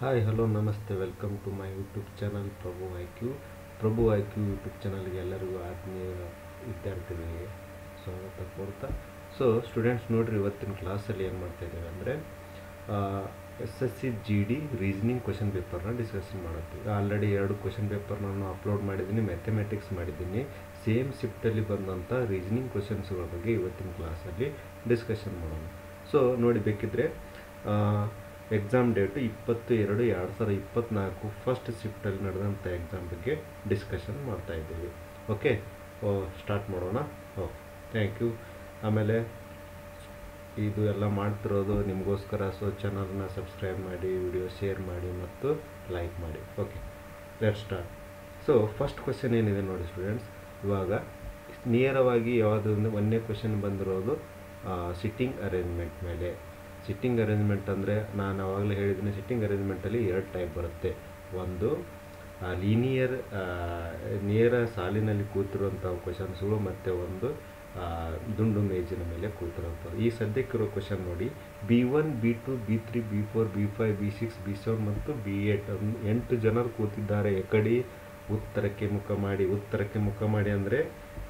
Hi hello ನಮಸ್ತೆ welcome to my YouTube channel Prabhu I Q YouTube ಚಾನಲ್ಗೆ ಎಲ್ಲರಿಗೂ ಆತ್ಮೀಯ ವಿದ್ಯಾರ್ಥಿಗಳಿಗೆ ಸ್ವಾಗತ ಕೋರ್ತಾ. ಸೊ ಸ್ಟೂಡೆಂಟ್ಸ್ ನೋಡಿರಿ, ಇವತ್ತಿನ ಕ್ಲಾಸಲ್ಲಿ ಏನು ಮಾಡ್ತಾ ಇದ್ದೇವೆ ಅಂದರೆ SSC GD ರೀಸನಿಂಗ್ ಕ್ವೆಶನ್ ಪೇಪರ್ನ ಡಿಸ್ಕಷನ್ ಮಾಡುತ್ತೀವಿ. ಆಲ್ರೆಡಿ 2 ಕ್ವೆಶನ್ ಪೇಪರ್ ನಾನು ಅಪ್ಲೋಡ್ ಮಾಡಿದ್ದೀನಿ, ಮ್ಯಾಥಮೆಟಿಕ್ಸ್ ಮಾಡಿದ್ದೀನಿ. ಸೇಮ್ ಶಿಫ್ಟಲ್ಲಿ ಬಂದಂಥ ರೀಸನಿಂಗ್ ಕ್ವೆಶನ್ಸ್ಗಳ ಬಗ್ಗೆ ಇವತ್ತಿನ ಕ್ಲಾಸಲ್ಲಿ ಡಿಸ್ಕಷನ್ ಮಾಡೋಣ. ಸೊ ನೋಡಿ, ಬೇಕಿದ್ದರೆ ಎಕ್ಸಾಮ್ ಡೇಟು 20/2/2024 ಫಸ್ಟ್ ಶಿಫ್ಟಲ್ಲಿ ನಡೆದಂಥ ಎಕ್ಸಾಮ್ ಬಗ್ಗೆ ಡಿಸ್ಕಷನ್ ಮಾಡ್ತಾ ಇದ್ದೀವಿ. ಓಕೆ, ಸ್ಟಾರ್ಟ್ ಮಾಡೋಣ. Okay, thank you. ಆಮೇಲೆ ಇದು ಎಲ್ಲ ಮಾಡ್ತಿರೋದು ನಿಮಗೋಸ್ಕರ. ಸೊ ಚಾನಲ್ನ ಸಬ್ಸ್ಕ್ರೈಬ್ ಮಾಡಿ, ವಿಡಿಯೋ ಶೇರ್ ಮಾಡಿ ಮತ್ತು ಲೈಕ್ ಮಾಡಿ. Okay, let start. So first question ಏನಿದೆ ನೋಡಿ ಸ್ಟೂಡೆಂಟ್ಸ್, ಇವಾಗ ನೇರವಾಗಿ ಯಾವುದೊಂದು ಒಂದನೇ ಕ್ವೆಶನ್ ಬಂದಿರೋದು ಸಿಟ್ಟಿಂಗ್ ಅರೇಂಜ್ಮೆಂಟ್ ಮೇಲೆ. ಸಿಟ್ಟಿಂಗ್ ಅರೇಂಜ್ಮೆಂಟ್ ಅಂದರೆ ನಾನು ಆವಾಗಲೇ ಹೇಳಿದ್ದೀನಿ, ಸಿಟ್ಟಿಂಗ್ ಅರೇಂಜ್ಮೆಂಟಲ್ಲಿ 2 ಟೈಪ್ ಬರುತ್ತೆ. ಒಂದು ಲೀನಿಯರ್ ನೇರ ಸಾಲಿನಲ್ಲಿ ಕೂತಿರುವಂಥ ಕ್ವೆಶನ್ಸ್ಗಳು, ಮತ್ತು ಒಂದು ದುಂಡು ಮೇಜಿನ ಮೇಲೆ ಕೂತಿರುವಂಥದ್ದು. ಈ ಸದ್ಯಕ್ಕಿರೋ ಕ್ವೆಶನ್ ನೋಡಿ, B1 B2 B3 B4 B5 B6 B7 ಮತ್ತು B8 8 ಜನರು ಕೂತಿದ್ದಾರೆ. ಎಕಡೆ ಉತ್ತರಕ್ಕೆ ಮುಖ ಮಾಡಿ. ಉತ್ತರಕ್ಕೆ ಮುಖ ಮಾಡಿ ಅಂದರೆ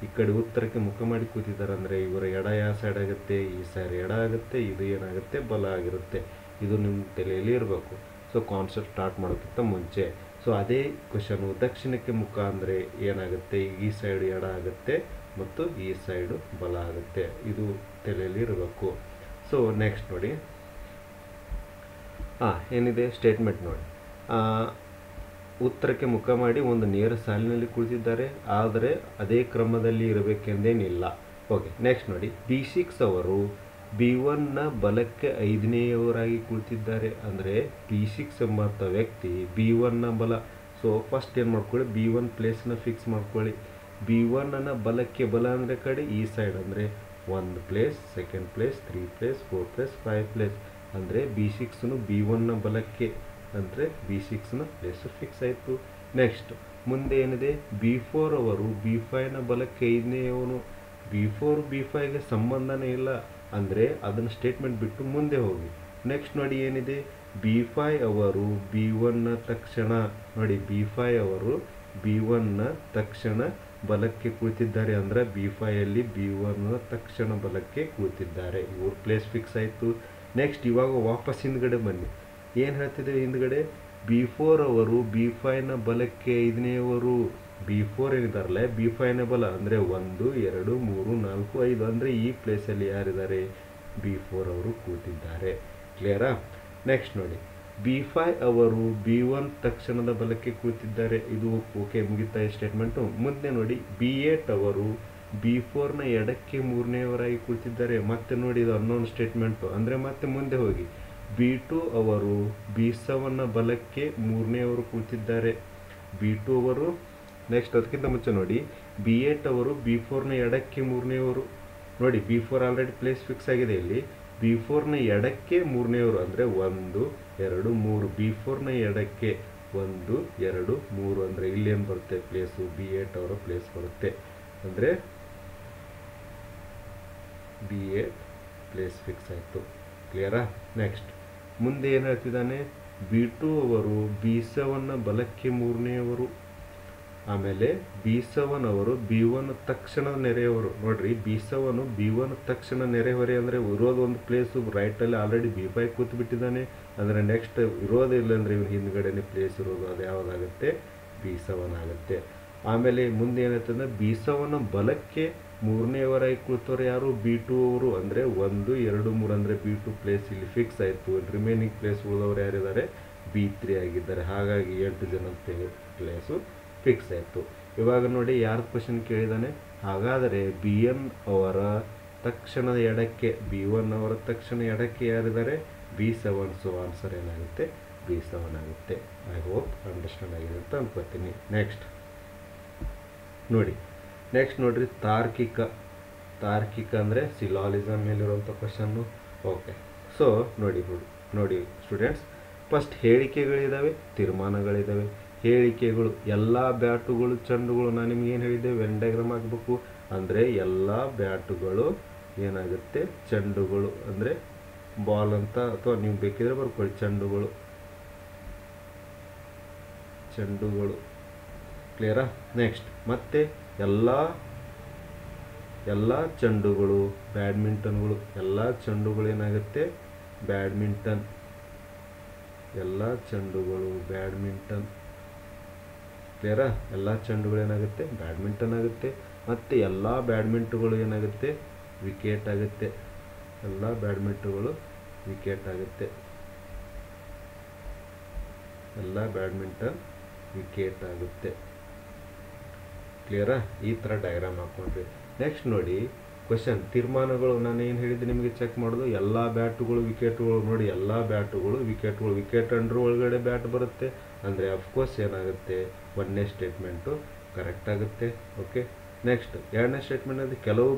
ಈ ಕಡೆ ಉತ್ತರಕ್ಕೆ ಮುಖ ಮಾಡಿ ಕೂತಿದ್ದಾರೆ ಅಂದರೆ ಇವರ ಎಡ ಯಾವ ಸೈಡ್ ಆಗುತ್ತೆ, ಈ ಸೈಡ್ ಎಡ ಆಗುತ್ತೆ, ಇದು ಏನಾಗುತ್ತೆ ಬಲ ಆಗಿರುತ್ತೆ. ಇದು ನಿಮ್ಮ ತಲೆಯಲ್ಲಿ ಇರಬೇಕು. ಸೊ ಕಾನ್ಸೆಪ್ಟ್ ಸ್ಟಾರ್ಟ್ ಮಾಡೋಕ್ಕಿಂತ ಮುಂಚೆ. ಸೊ ಅದೇ ಕ್ವೆಶನು ದಕ್ಷಿಣಕ್ಕೆ ಮುಖ ಅಂದರೆ ಏನಾಗುತ್ತೆ, ಈ ಸೈಡ್ ಎಡ ಆಗುತ್ತೆ ಮತ್ತು ಈ ಸೈಡು ಬಲ ಆಗುತ್ತೆ. ಇದು ತಲೆಯಲ್ಲಿ ಇರಬೇಕು. ಸೊ ನೆಕ್ಸ್ಟ್ ನೋಡಿ, ಏನಿದೆ ಸ್ಟೇಟ್ಮೆಂಟ್ ನೋಡಿ. ಉತ್ತರಕ್ಕೆ ಮುಖ ಮಾಡಿ ಒಂದು ನೇರ ಸಾಲಿನಲ್ಲಿ ಕುಳಿತಿದ್ದಾರೆ, ಆದರೆ ಅದೇ ಕ್ರಮದಲ್ಲಿ ಇರಬೇಕೆಂದೇನಿಲ್ಲ. ಓಕೆ, ನೆಕ್ಸ್ಟ್ ನೋಡಿ, B6 ಅವರು B1ನ ಬಲಕ್ಕೆ 5ನೇಯವರಾಗಿ ಕುಳಿತಿದ್ದಾರೆ. ಅಂದರೆ B6 ಎಂಬಂಥ ವ್ಯಕ್ತಿ B1ನ ಬಲ. ಸೊ ಫಸ್ಟ್ ಏನು ಮಾಡ್ಕೊಳ್ಳಿ, B1 ಪ್ಲೇಸ್ನ ಫಿಕ್ಸ್ ಮಾಡ್ಕೊಳ್ಳಿ. B1ನ ಬಲಕ್ಕೆ ಬಲ ಅಂದರೆ ಕಡೆ ಈ ಸೈಡ್ ಅಂದರೆ 1 place, 2nd place, 3 place, 4 place, 5 place. ಅಂದರೆ B6ನು B1ನ ಬಲಕ್ಕೆ ಅಂದರೆ B6ನ ಪ್ಲೇಸು ಫಿಕ್ಸ್ ಆಯಿತು. ನೆಕ್ಸ್ಟ್ ಮುಂದೆ ಏನಿದೆ, B4 ಅವರು B5ನ ಬಲಕ್ಕೆ 5ನೇಯವನು. B4 B5ಗೆ ಸಂಬಂಧನೇ ಇಲ್ಲ, ಅಂದರೆ ಅದನ್ನು ಸ್ಟೇಟ್ಮೆಂಟ್ ಬಿಟ್ಟು ಮುಂದೆ ಹೋಗಿ. ನೆಕ್ಸ್ಟ್ ನೋಡಿ ಏನಿದೆ, B5 ಅವರು B1ನ ತಕ್ಷಣ ನೋಡಿ, B5 ಅವರು B1ನ ತಕ್ಷಣ ಬಲಕ್ಕೆ ಕೂತಿದ್ದಾರೆ. ಅಂದರೆ B5ಅಲ್ಲಿ B1ನ ತಕ್ಷಣ ಬಲಕ್ಕೆ ಕೂತಿದ್ದಾರೆ. ಇವ್ರ ಪ್ಲೇಸ್ ಫಿಕ್ಸ್ ಆಯಿತು. ನೆಕ್ಸ್ಟ್ ಇವಾಗ ವಾಪಸ್ ಹಿಂದ್ಗಡೆ ಬನ್ನಿ. ಏನು ಹೇಳ್ತಿದ್ದೇವೆ ಹಿಂದ್ಗಡೆ, B4 ಅವರು B5ನ ಬಲಕ್ಕೆ 5ನೇಯವರು. B4 ಏನಿದಾರಲ್ಲ B5ನ ಬಲ ಅಂದರೆ 1 2 3 4 5 ಅಂದರೆ ಈ ಪ್ಲೇಸಲ್ಲಿ ಯಾರಿದ್ದಾರೆ, B4 ಅವರು ಕೂತಿದ್ದಾರೆ. ಕ್ಲಿಯರಾ? ನೆಕ್ಸ್ಟ್ ನೋಡಿ, B5 ಅವರು B1 ತಕ್ಷಣದ ಬಲಕ್ಕೆ ಕೂತಿದ್ದಾರೆ. ಇದು ಓಕೆ, ಮುಗಿತಾ ಈ ಸ್ಟೇಟ್ಮೆಂಟು. ಮುಂದೆ ನೋಡಿ, B8 ಅವರು B4ನ ಎಡಕ್ಕೆ 3ನೇಯವರಾಗಿ ಕೂತಿದ್ದಾರೆ. ಮತ್ತೆ ನೋಡಿ, ಇದು ಅನ್ನೋನ್ ಸ್ಟೇಟ್ಮೆಂಟು. ಅಂದರೆ ಮತ್ತೆ ಮುಂದೆ ಹೋಗಿ, B2 ಅವರು B7ನ ಬಲಕ್ಕೆ 3ನೇಯವರು ಕೂತಿದ್ದಾರೆ. B2 ಅವರು ನೆಕ್ಸ್ಟ್ ಅದಕ್ಕಿಂತ ಮುಂಚೆ ನೋಡಿ, B8 ಅವರು B4ನ ಎಡಕ್ಕೆ 3ನೇಯವರು. ನೋಡಿ, B4 ಆಲ್ರೆಡಿ ಪ್ಲೇಸ್ ಫಿಕ್ಸ್ ಆಗಿದೆ. ಇಲ್ಲಿ B4ನ ಎಡಕ್ಕೆ 3ನೇಯವರು ಅಂದರೆ 1 2 3. B4ನ ಎಡಕ್ಕೆ 1 2 3 ಅಂದರೆ ಇಲ್ಲೇನು ಬರುತ್ತೆ ಪ್ಲೇಸು, B8 ಅವರ ಪ್ಲೇಸ್ ಬರುತ್ತೆ. ಅಂದರೆ B8 ಪ್ಲೇಸ್ ಫಿಕ್ಸ್ ಆಯಿತು. ಕ್ಲಿಯರಾ? ನೆಕ್ಸ್ಟ್ ಮುಂದೆ ಏನು ಹೇಳ್ತಿದ್ದಾನೆ, B2 ಅವರು B7ನ ಬಲಕ್ಕೆ 3ನೇಯವರು. ಆಮೇಲೆ B7 ಅವರು B1 ತಕ್ಷಣ ನೆರೆಯವರು. ನೋಡ್ರಿ, B7 B1 ತಕ್ಷಣ ನೆರೆಹೊರೆ ಅಂದರೆ ಇರೋದು ಒಂದು ಪ್ಲೇಸು ರೈಟಲ್ಲಿ ಆಲ್ರೆಡಿ B5 ಕೂತು ಬಿಟ್ಟಿದ್ದಾನೆ. ಅಂದರೆ ನೆಕ್ಸ್ಟ್ ಇರೋದೇ ಇಲ್ಲ ಅಂದರೆ ಇವ್ನು ಹಿಂದ್ಗಡೆನೇ ಪ್ಲೇಸ್ ಇರೋದು, ಅದು ಯಾವುದಾಗುತ್ತೆ, B7 ಆಗುತ್ತೆ. ಆಮೇಲೆ ಮುಂದೆ ಏನಾಯ್ತಂದ್ರೆ, B7 ಬಲಕ್ಕೆ 3ನೇಯವರಾಗಿ ಕುಳಿತವ್ರು ಯಾರು, B2 ಅವರು. ಅಂದರೆ 1 2 3 ಅಂದರೆ B2 ಪ್ಲೇಸ್ ಇಲ್ಲಿ ಫಿಕ್ಸ್ ಆಯಿತು. ರಿಮೈನಿಂಗ್ ಪ್ಲೇಸ್ ಉಳಿದವರು ಯಾರಿದ್ದಾರೆ, B3 ಆಗಿದ್ದಾರೆ. ಹಾಗಾಗಿ 8 ಜನ ಪ್ಲೇಸು ಫಿಕ್ಸ್ ಆಯಿತು. ಇವಾಗ ನೋಡಿ, ಯಾರ್ದು ಕ್ವಶನ್ ಕೇಳಿದ್ದಾನೆ, ಹಾಗಾದರೆ BN ಅವರ ತಕ್ಷಣದ ಎಡಕ್ಕೆ B1 ಅವರ ತಕ್ಷಣ ಎಡಕ್ಕೆ ಯಾರಿದ್ದಾರೆ, B7. ಸೊ ಆನ್ಸರ್ ಏನಾಗುತ್ತೆ, B7 ಆಗುತ್ತೆ. ಐ ಹೋಪ್ ಅಂಡರ್ಸ್ಟ್ಯಾಂಡ್ ಆಗಿದೆ ಅಂತ ಅನ್ಕೋತೀನಿ. ನೆಕ್ಸ್ಟ್ ನೋಡ್ರಿ, ತಾರ್ಕಿಕ ಅಂದರೆ ಸಿಲಾಲಿಸಮ್ ಮೇಲಿರುವಂಥ ಕ್ವಶನ್ನು. ಓಕೆ, ಸೊ ನೋಡಿ ಸ್ಟೂಡೆಂಟ್ಸ್, ಫಸ್ಟ್ ಹೇಳಿಕೆಗಳಿದ್ದಾವೆ, ತೀರ್ಮಾನಗಳಿದ್ದಾವೆ. ಹೇಳಿಕೆಗಳು, ಎಲ್ಲ ಬ್ಯಾಟುಗಳು ಚೆಂಡುಗಳು. ನಾನು ನಿಮ್ಗೇನು ಹೇಳಿದ್ದೆ, ವೆನ್ ಡಯಾಗ್ರಾಮ್ ಆಗಬೇಕು. ಅಂದರೆ ಎಲ್ಲ ಬ್ಯಾಟುಗಳು ಏನಾಗುತ್ತೆ, ಚೆಂಡುಗಳು ಅಂದರೆ ಬಾಲ್ ಅಂತ, ಅಥವಾ ನೀವು ಬೇಕಿದ್ರೆ ಬರ್ಕೊಳ್ಳಿ ಚೆಂಡುಗಳು. ಚೆಂಡುಗಳು. ಕ್ಲಿಯರಾ? ನೆಕ್ಸ್ಟ್ ಮತ್ತೆ ಎಲ್ಲ ಚೆಂಡುಗಳು ಬ್ಯಾಡ್ಮಿಂಟನ್ಗಳು. ಎಲ್ಲ ಚೆಂಡುಗಳು ಏನಾಗುತ್ತೆ? ಬ್ಯಾಡ್ಮಿಂಟನ್. ಎಲ್ಲ ಚೆಂಡುಗಳು ಬ್ಯಾಡ್ಮಿಂಟನ್. ಕ್ಲಿಯರಾ? ಎಲ್ಲ ಚೆಂಡುಗಳು ಏನಾಗುತ್ತೆ? ಬ್ಯಾಡ್ಮಿಂಟನ್ ಆಗುತ್ತೆ. ಮತ್ತು ಎಲ್ಲ ಬ್ಯಾಡ್ಮಿಂಟನ್ಗಳು ಏನಾಗುತ್ತೆ? ವಿಕೆಟ್ ಆಗುತ್ತೆ. ಎಲ್ಲ ಬ್ಯಾಡ್ಮಿಂಟನ್ಗಳು ವಿಕೆಟ್ ಆಗುತ್ತೆ. ಎಲ್ಲ ಬ್ಯಾಡ್ಮಿಂಟನ್ ವಿಕೆಟ್ ಆಗುತ್ತೆ. ಕ್ಲಿಯರಾ? ಈ ಥರ ಡಯಾಗ್ರಾಮ್ ಹಾಕೊಂಡ್ರಿ. ನೆಕ್ಸ್ಟ್ ನೋಡಿ ಕ್ವಶನ್ ತೀರ್ಮಾನಗಳು. ನಾನು ಏನು ಹೇಳಿದ್ದೆ ನಿಮಗೆ ಚೆಕ್ ಮಾಡೋದು, ಎಲ್ಲ ಬ್ಯಾಟುಗಳು ವಿಕೆಟ್ಗಳು. ನೋಡಿ ಎಲ್ಲ ಬ್ಯಾಟುಗಳು ವಿಕೆಟ್ಗಳು. ವಿಕೆಟ್ ಅಂಡ್ರೂ ಒಳಗಡೆ ಬ್ಯಾಟ್ ಬರುತ್ತೆ ಅಂದರೆ ಅಫ್ಕೋರ್ಸ್ ಏನಾಗುತ್ತೆ? ಒಂದನೇ ಸ್ಟೇಟ್ಮೆಂಟು ಕರೆಕ್ಟ್ ಆಗುತ್ತೆ. ಓಕೆ, ನೆಕ್ಸ್ಟ್ ಎರಡನೇ ಸ್ಟೇಟ್ಮೆಂಟ್ ಅಂದರೆ ಕೆಲವು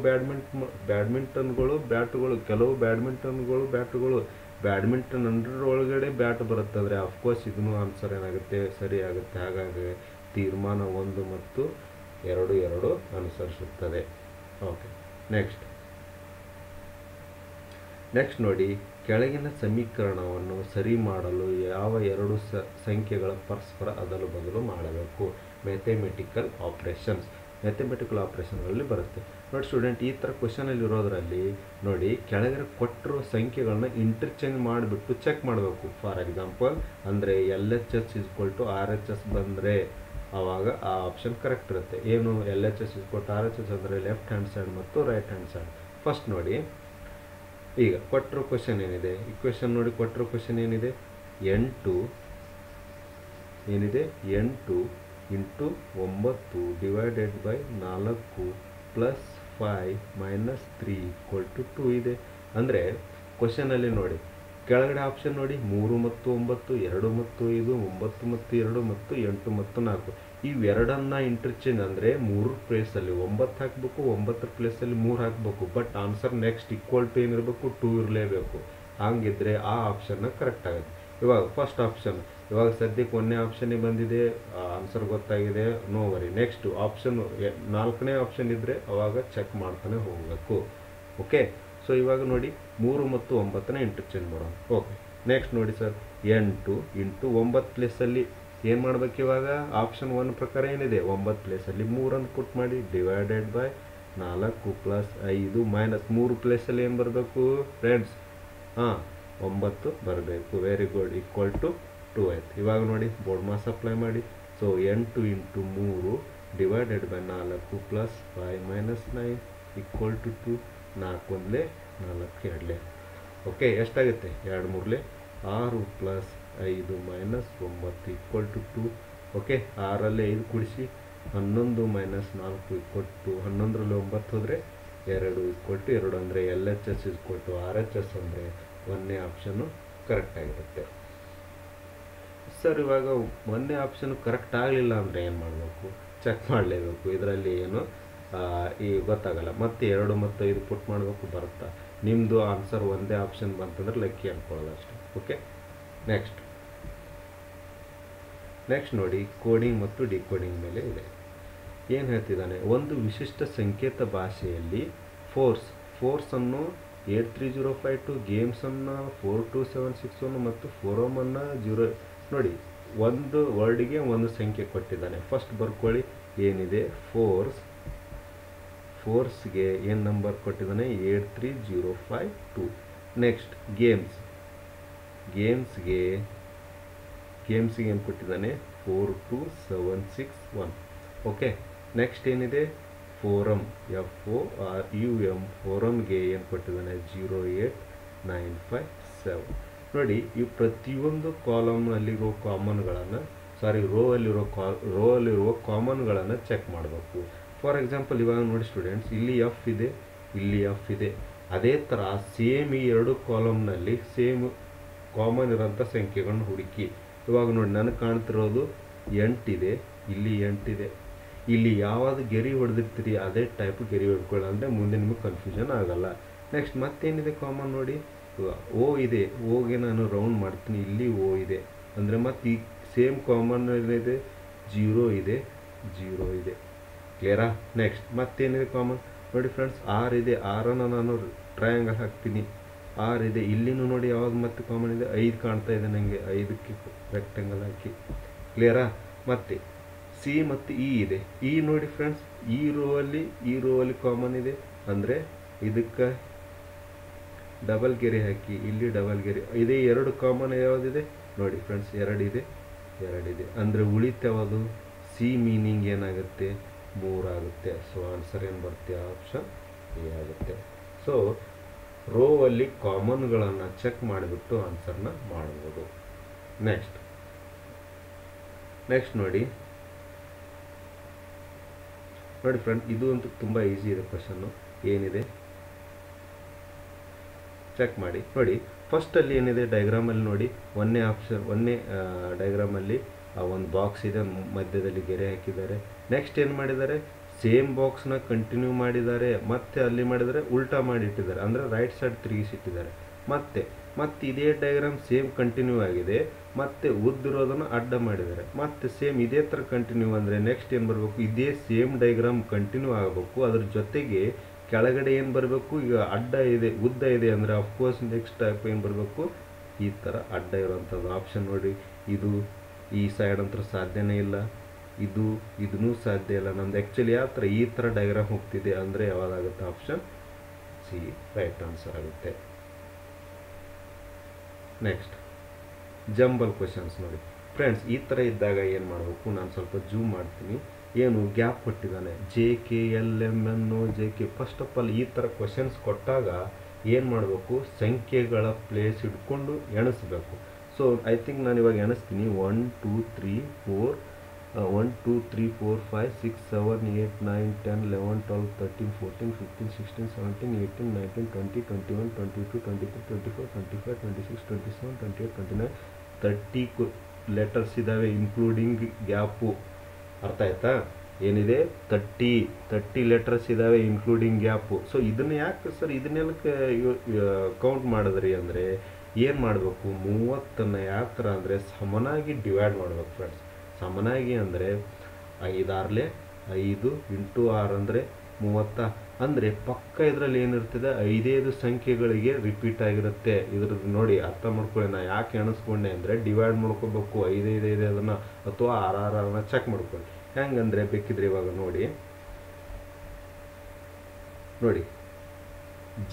ಬ್ಯಾಡ್ಮಿಂಟನ್ಗಳು ಬ್ಯಾಟುಗಳು. ಕೆಲವು ಬ್ಯಾಟುಗಳು ಬ್ಯಾಡ್ಮಿಂಟನ್ ಅಂಡ್ರ ಒಳಗಡೆ ಬ್ಯಾಟ್ ಬರುತ್ತೆ ಅಂದರೆ ಅಫ್ಕೋರ್ಸ್ ಇದನ್ನು ಆನ್ಸರ್ ಏನಾಗುತ್ತೆ? ಸರಿ ಆಗುತ್ತೆ. ಹಾಗಾಗಿ ತೀರ್ಮಾನ 1 ಮತ್ತು 2 ಅನುಸರಿಸುತ್ತದೆ. ಓಕೆ, ನೆಕ್ಸ್ಟ್ ನೋಡಿ ಕೆಳಗಿನ ಸಮೀಕರಣವನ್ನು ಸರಿ ಮಾಡಲು ಯಾವ 2 ಸಂಖ್ಯೆಗಳ ಪರಸ್ಪರ ಅದಲು ಬದಲು ಮಾಡಬೇಕು? ಮ್ಯಾಥಮೆಟಿಕಲ್ ಆಪ್ರೇಷನ್ಗಳಲ್ಲಿ ಬರುತ್ತೆ. ನೋಡಿ ಸ್ಟೂಡೆಂಟ್, ಈ ಥರ ಕ್ವಶನಲ್ಲಿ ಇರೋದ್ರಲ್ಲಿ ನೋಡಿ ಕೆಳಗಡೆ ಕೊಟ್ಟಿರೋ ಸಂಖ್ಯೆಗಳನ್ನ ಇಂಟರ್ಚೇಂಜ್ ಮಾಡಿಬಿಟ್ಟು ಚೆಕ್ ಮಾಡಬೇಕು. ಫಾರ್ ಎಕ್ಸಾಂಪಲ್ ಅಂದರೆ LHS = RHS ಬಂದರೆ ಆವಾಗ ಆ ಆಪ್ಷನ್ ಕರೆಕ್ಟ್ ಇರುತ್ತೆ. ಏನು LHS = RHS ಅಂದರೆ ಲೆಫ್ಟ್ ಹ್ಯಾಂಡ್ ಸೈಡ್ ಮತ್ತು ರೈಟ್ ಹ್ಯಾಂಡ್ ಸೈಡ್. ಫಸ್ಟ್ ನೋಡಿ ಈಗ ಕೊಟ್ಟಿರೋ ಕ್ವಶನ್ ಏನಿದೆ, ಈ ಕ್ವಶನ್ ನೋಡಿ ಕೊಟ್ಟಿರೋ ಕ್ವಶನ್ ಏನಿದೆ? 8 × 9 / 4 + 5 - 3 = 2 ಇದೆ. ಅಂದರೆ ಕ್ವಶನಲ್ಲಿ ನೋಡಿ ಕೆಳಗಡೆ ಆಪ್ಷನ್ ನೋಡಿ 3 ಮತ್ತು 9, 2 ಮತ್ತು 5, 9 ಮತ್ತು 2 ಮತ್ತು 8 ಮತ್ತು 4. ಇವೆರಡನ್ನ ಇಂಟರ್ಚೇಂಜ್ ಅಂದರೆ 3 ಪ್ಲೇಸಲ್ಲಿ 9 ಹಾಕಬೇಕು, 9 ಪ್ಲೇಸಲ್ಲಿ 3 ಹಾಕಬೇಕು. ಬಟ್ ಆನ್ಸರ್ ನೆಕ್ಸ್ಟ್ = ಏನಿರಬೇಕು? 2 ಇರಲೇಬೇಕು. ಹಾಗಿದ್ರೆ ಆ ಆಪ್ಷನ್ನ ಕರೆಕ್ಟ್ ಆಗುತ್ತೆ. ಇವಾಗ ಫಸ್ಟ್ ಆಪ್ಷನ್, ಇವಾಗ ಸದ್ಯಕ್ಕೆ 1ನೇ ಆಪ್ಷನ್ನೇ ಬಂದಿದೆ, ಆನ್ಸರ್ ಗೊತ್ತಾಗಿದೆ, ನೋ ವರಿ. ನೆಕ್ಸ್ಟ್ ಆಪ್ಷನ್ 4ನೇ ಆಪ್ಷನ್ ಇದ್ದರೆ ಅವಾಗ ಚೆಕ್ ಮಾಡ್ತಾನೆ ಹೋಗಬೇಕು. ಓಕೆ, ಸೊ ಇವಾಗ ನೋಡಿ 3 ಮತ್ತು 9ನ ಇಂಟರ್ಚೇಂಜ್ ಮಾಡೋಣ. ಓಕೆ, ನೆಕ್ಸ್ಟ್ ನೋಡಿ ಸರ್ 8 × 9 ಪ್ಲೇಸಲ್ಲಿ ಏನು ಮಾಡಬೇಕು? ಇವಾಗ ಆಪ್ಷನ್ 1 ಪ್ರಕಾರ ಏನಿದೆ? 9 ಪ್ಲೇಸಲ್ಲಿ 3 ಪುಟ್ ಮಾಡಿ / 4 + 5 - 3 ಪ್ಲೇಸಲ್ಲಿ ಏನು ಬರಬೇಕು ಫ್ರೆಂಡ್ಸ್? 9 ಬರಬೇಕು. Very good. = 2 ಆಯ್ತು. ಇವಾಗ ನೋಡಿ ಬೋರ್ಡ್ ಮಾಸ್ ಅಪ್ಲೈ ಮಾಡಿ. ಸೊ 8 × 3 / 4 + 5 - 9 = 2. 4 1 4 2. ಓಕೆ, ಎಷ್ಟಾಗುತ್ತೆ? 2 3 6 + 5 - 9 = 2. ಓಕೆ, 6ರಲ್ಲಿ 5 ಕೂಡಿಸಿ 11 - 4 = 11ರಲ್ಲಿ 9 ಹೋದರೆ 2 = 2 ಅಂದರೆ LHS = RHS ಅಂದರೆ 1ನೇ ಆಪ್ಷನ್ನು ಕರೆಕ್ಟ್ ಆಗಿರುತ್ತೆ. ಸರ್ ಇವಾಗ 1ನೇ ಆಪ್ಷನ್ ಕರೆಕ್ಟ್ ಆಗಲಿಲ್ಲ ಅಂದರೆ ಏನು ಮಾಡಬೇಕು? ಚೆಕ್ ಮಾಡಲೇಬೇಕು. ಇದರಲ್ಲಿ ಏನು ಈ ಗೊತ್ತಾಗಲ್ಲ. ಮತ್ತೆ 2 ಮತ್ತು 5 ಪುಟ್ ಮಾಡಬೇಕು. ಬರುತ್ತಾ? ನಿಮ್ಮದು ಆನ್ಸರ್ ಒಂದೇ ಆಪ್ಷನ್ ಬಂತಂದ್ರೆ ಲಕ್ಕಿ ಅಂದ್ಕೊಳ್ಳೋದು ಅಷ್ಟೇ. ಓಕೆ, ನೆಕ್ಸ್ಟ್ ನೋಡಿ ಕೋಡಿಂಗ್ ಮತ್ತು ಡಿಕೋಡಿಂಗ್ ಮೇಲೆ ಇದೆ. ಏನು ಹೇಳ್ತಿದ್ದಾನೆ? ಒಂದು ವಿಶಿಷ್ಟ ಸಂಕೇತ ಭಾಷೆಯಲ್ಲಿ ಫೋರ್ಸನ್ನು 83052, ಗೇಮ್ಸನ್ನು 42761 ಮತ್ತು ಫೋರಮನ್ನು 0. ನೋಡಿ ಒಂದು ವರ್ಡಿಗೆ ಒಂದು ಸಂಖ್ಯೆ ಕೊಟ್ಟಿದ್ದಾನೆ. ಫಸ್ಟ್ ಬರ್ಕೊಳ್ಳಿ ಏನಿದೆ? ಫೋರ್ಸ್ಗೆ ಏನು ನಂಬರ್ ಕೊಟ್ಟಿದ್ದಾನೆ? 83052. ನೆಕ್ಸ್ಟ್ ಗೇಮ್ಸ್ಗೆ ಏನು ಕೊಟ್ಟಿದ್ದಾನೆ? 42761. ಓಕೆ, ನೆಕ್ಸ್ಟ್ ಏನಿದೆ? ಫೋರಮ್ FORUM ಫೋರಮ್ಗೆ ಏನು ಕೊಟ್ಟಿದ್ದಾನೆ? 08957. ನೋಡಿ ಈ ಪ್ರತಿಯೊಂದು ಕಾಲಮ್ನಲ್ಲಿರೋ ಕಾಮನ್ಗಳನ್ನು ರೋ ಅಲ್ಲಿರುವ ಕಾಮನ್ಗಳನ್ನು ಚೆಕ್ ಮಾಡಬೇಕು. ಫಾರ್ ಎಕ್ಸಾಂಪಲ್ ಇವಾಗ ನೋಡಿ ಸ್ಟೂಡೆಂಟ್ಸ್, ಇಲ್ಲಿ F ಇದೆ, ಇಲ್ಲಿ F ಇದೆ. ಅದೇ ಥರ ಸೇಮ್ ಈ 2 ಕಾಲಮ್ನಲ್ಲಿ ಸೇಮ್ ಕಾಮನ್ ಇರೋಂಥ ಸಂಖ್ಯೆಗಳನ್ನ ಹುಡುಕಿ. ಇವಾಗ ನೋಡಿ ನನಗೆ ಕಾಣ್ತಿರೋದು 8 ಇದೆ, ಇಲ್ಲಿ 8 ಇದೆ. ಇಲ್ಲಿ ಯಾವುದು ಗೆರೆ ಹೊಡೆದಿರ್ತೀರಿ ಅದೇ ಟೈಪ್ ಗೆರೆ ಹೊಡ್ಕೊಳ್ಳಿ, ಅಂದರೆ ಮುಂದೆ ನಿಮಗೆ ಕನ್ಫ್ಯೂಷನ್ ಆಗಲ್ಲ. ನೆಕ್ಸ್ಟ್ ಮತ್ತೇನಿದೆ ಕಾಮನ್ ನೋಡಿ? O ಇದೆ, Oಗೆ ನಾನು ರೌಂಡ್ ಮಾಡ್ತೀನಿ, ಇಲ್ಲಿ O ಇದೆ ಅಂದರೆ ಮತ್ತೆ ಈ ಸೇಮ್ ಕಾಮನ್ ಏನಿದೆ? 0 ಇದೆ. ಕ್ಲಿಯರಾ? ನೆಕ್ಸ್ಟ್ ಮತ್ತೇನಿದೆ ಕಾಮನ್ ನೋಡಿ ಫ್ರೆಂಡ್ಸ್? R ಇದೆ, Rನ್ನು ನಾನು ಟ್ರಯಾಂಗಲ್ ಹಾಕ್ತೀನಿ. R ಇದೆ, ಇಲ್ಲಿನೂ ನೋಡಿ ಯಾವಾಗ ಮತ್ತೆ ಕಾಮನ್ ಇದೆ? 5 ಕಾಣ್ತಾ ಇದೆ ನನಗೆ, 5ಕ್ಕೆ ರೆಕ್ಟ್ಯಾಂಗಲ್ ಹಾಕಿ. ಕ್ಲಿಯರಾ? ಮತ್ತು ಸಿ ಮತ್ತು ಇ ಇದೆ. ಇ ನೋಡಿ ಫ್ರೆಂಡ್ಸ್, ಈ ರೋ ಅಲ್ಲಿ ಕಾಮನ್ ಇದೆ, ಅಂದರೆ ಇದಕ್ಕೆ ಡಬಲ್ ಗೆರೆ ಹಾಕಿ, ಇಲ್ಲಿ ಡಬಲ್ ಗೆರೆ ಇದೇ. ಎರಡು ಕಾಮನ್ ಯಾವುದಿದೆ ನೋಡಿ ಫ್ರೆಂಡ್ಸ್, ಎರಡಿದೆ. ಅಂದರೆ ಉಳಿತಾವದು ಸಿ ಮೀನಿಂಗ್ ಏನಾಗುತ್ತೆ, 3 ಆಗುತ್ತೆ. ಸೊ ಆನ್ಸರ್ ಏನು ಬರುತ್ತೆ, ಆಪ್ಷನ್ ಎ ಆಗುತ್ತೆ. ಸೊ ರೋ ಅಲ್ಲಿ ಕಾಮನ್ಗಳನ್ನು ಚೆಕ್ ಮಾಡಿಬಿಟ್ಟು ಆನ್ಸರ್ನ ಮಾಡ್ಬೋದು. ನೆಕ್ಸ್ಟ್ ನೋಡಿ ಫ್ರೆಂಡ್, ಇದು ಅಂತೂ ತುಂಬ ಈಸಿ ಇದೆ ಕ್ವಶನ್ನು. ಏನಿದೆ ಚೆಕ್ ಮಾಡಿ ನೋಡಿ. ಫಸ್ಟಲ್ಲಿ ಏನಿದೆ ಡಯಾಗ್ರಾಮಲ್ಲಿ ನೋಡಿ, ಒಂದೇ ಡಯಾಗ್ರಾಮಲ್ಲಿ ಒಂದು ಬಾಕ್ಸ್ ಇದೆ, ಮಧ್ಯದಲ್ಲಿ ಗೆರೆ ಹಾಕಿದ್ದಾರೆ. ನೆಕ್ಸ್ಟ್ ಏನು ಮಾಡಿದ್ದಾರೆ, ಸೇಮ್ ಬಾಕ್ಸ್ನ ಕಂಟಿನ್ಯೂ ಮಾಡಿದ್ದಾರೆ, ಮತ್ತೆ ಅಲ್ಲಿ ಮಾಡಿದರೆ ಉಲ್ಟಾ ಮಾಡಿಟ್ಟಿದ್ದಾರೆ, ಅಂದರೆ ರೈಟ್ ಸೈಡ್ ತಿರುಗಿಸಿಟ್ಟಿದ್ದಾರೆ. ಮತ್ತೆ ಇದೇ ಡಯಾಗ್ರಾಮ್ ಸೇಮ್ ಕಂಟಿನ್ಯೂ ಆಗಿದೆ, ಮತ್ತೆ ಉದ್ದಿರೋದನ್ನು ಅಡ್ಡ ಮಾಡಿದ್ದಾರೆ. ಮತ್ತೆ ಸೇಮ್ ಇದೇ ಥರ ಕಂಟಿನ್ಯೂ ಅಂದರೆ ನೆಕ್ಸ್ಟ್ ಏನು ಬರಬೇಕು, ಇದೇ ಸೇಮ್ ಡಯಾಗ್ರಾಮ್ ಕಂಟಿನ್ಯೂ ಆಗಬೇಕು. ಅದ್ರ ಜೊತೆಗೆ ಕೆಳಗಡೆ ಏನು ಬರಬೇಕು, ಈಗ ಅಡ್ಡ ಇದೆ, ಉದ್ದ ಇದೆ ಅಂದರೆ ಅಫ್ಕೋರ್ಸ್ ನೆಕ್ಸ್ಟ್ ಟೈಪ್ ಏನು ಬರಬೇಕು, ಈ ಥರ ಅಡ್ಡ ಇರೋವಂಥದ್ದು ಆಪ್ಷನ್ ನೋಡಿ. ಇದು ಈ ಸೈಡ್ ಅಂತೂ ಸಾಧ್ಯನೇ ಇಲ್ಲ, ಇದೂ ಸಾಧ್ಯ ಇಲ್ಲ. ನಮ್ದು ಆ್ಯಕ್ಚುಲಿ ಯಾವ ಥರ ಈ ಥರ ಡಯಾಗ್ರಾಮ್ ಹೋಗ್ತಿದೆ ಅಂದರೆ ಯಾವಾಗಾಗುತ್ತೆ, ಆಪ್ಷನ್ ಸಿ ರೈಟ್ ಆನ್ಸರ್ ಆಗುತ್ತೆ. ನೆಕ್ಸ್ಟ್ ಜಂಬಲ್ ಕ್ವೆಶನ್ಸ್ ನೋಡಿ ಫ್ರೆಂಡ್ಸ್. ಈ ಥರ ಇದ್ದಾಗ ಏನು ಮಾಡಬೇಕು, ನಾನು ಸ್ವಲ್ಪ ಜೂಮ್ ಮಾಡ್ತೀನಿ. ಏನು ಗ್ಯಾಪ್ ಕೊಟ್ಟಿದ್ದಾನೆ, JK, LM, NO, JK. First of all ಈ ಥರ ಕ್ವೆಶನ್ಸ್ ಕೊಟ್ಟಾಗ ಏನು ಮಾಡಬೇಕು, ಸಂಖ್ಯೆಗಳ ಪ್ಲೇಸ್ ಇಟ್ಕೊಂಡು ಎಣಿಸ್ಬೇಕು. ಸೊ ಐ ಥಿಂಕ್ ನಾನು ಇವಾಗ ಎಣಿಸ್ತೀನಿ. 1 2 3 4 1 2 3 4 5 6 7 8 9 10 11 12 13 14 15 16 17 18 19 20 21 22 23 24 25 26 27 28 29 30 ಲೆಟರ್ಸ್ ಇದ್ದಾವೆ, ಇನ್ಕ್ಲೂಡಿಂಗ್ ಗ್ಯಾಪು. ಅರ್ಥ ಆಯ್ತಾ, ಏನಿದೆ 30 ಲೆಟರ್ಸ್ ಇದ್ದಾವೆ ಇನ್ಕ್ಲೂಡಿಂಗ್ ಗ್ಯಾಪು. ಸೊ ಇದನ್ನು ಯಾಕೆ ಸರ್ ಇದನ್ನೆಲ್ಲ ಕೌಂಟ್ ಮಾಡಿದ್ರಿ ಅಂದರೆ ಏನು ಮಾಡಬೇಕು, 30ನ್ನು ಯಾವ ಥರ ಅಂದರೆ ಸಮನಾಗಿ ಡಿವೈಡ್ ಮಾಡಬೇಕು ಫ್ರೆಂಡ್ಸ್. ಸಮನಾಗಿ ಅಂದರೆ 5 6 5 × 6 ಅಂದರೆ 30. ಅಂದರೆ ಪಕ್ಕ ಇದರಲ್ಲಿ ಏನಿರ್ತದೆ, 5 ಸಂಖ್ಯೆಗಳಿಗೆ ರಿಪೀಟ್ ಆಗಿರುತ್ತೆ. ಇದ್ರದ್ದು ನೋಡಿ ಅರ್ಥ ಮಾಡ್ಕೊಳ್ಳಿ. ನಾ ಯಾಕೆ ಎಣಿಸ್ಕೊಂಡೆ ಅಂದರೆ ಡಿವೈಡ್ ಮಾಡ್ಕೋಬೇಕು, 5 ಅದನ್ನು, ಅಥವಾ 6 ಚೆಕ್ ಮಾಡ್ಕೊಳ್ಳಿ. ಹೆಂಗಂದರೆ ಬೇಕಿದ್ರೆ ಇವಾಗ ನೋಡಿ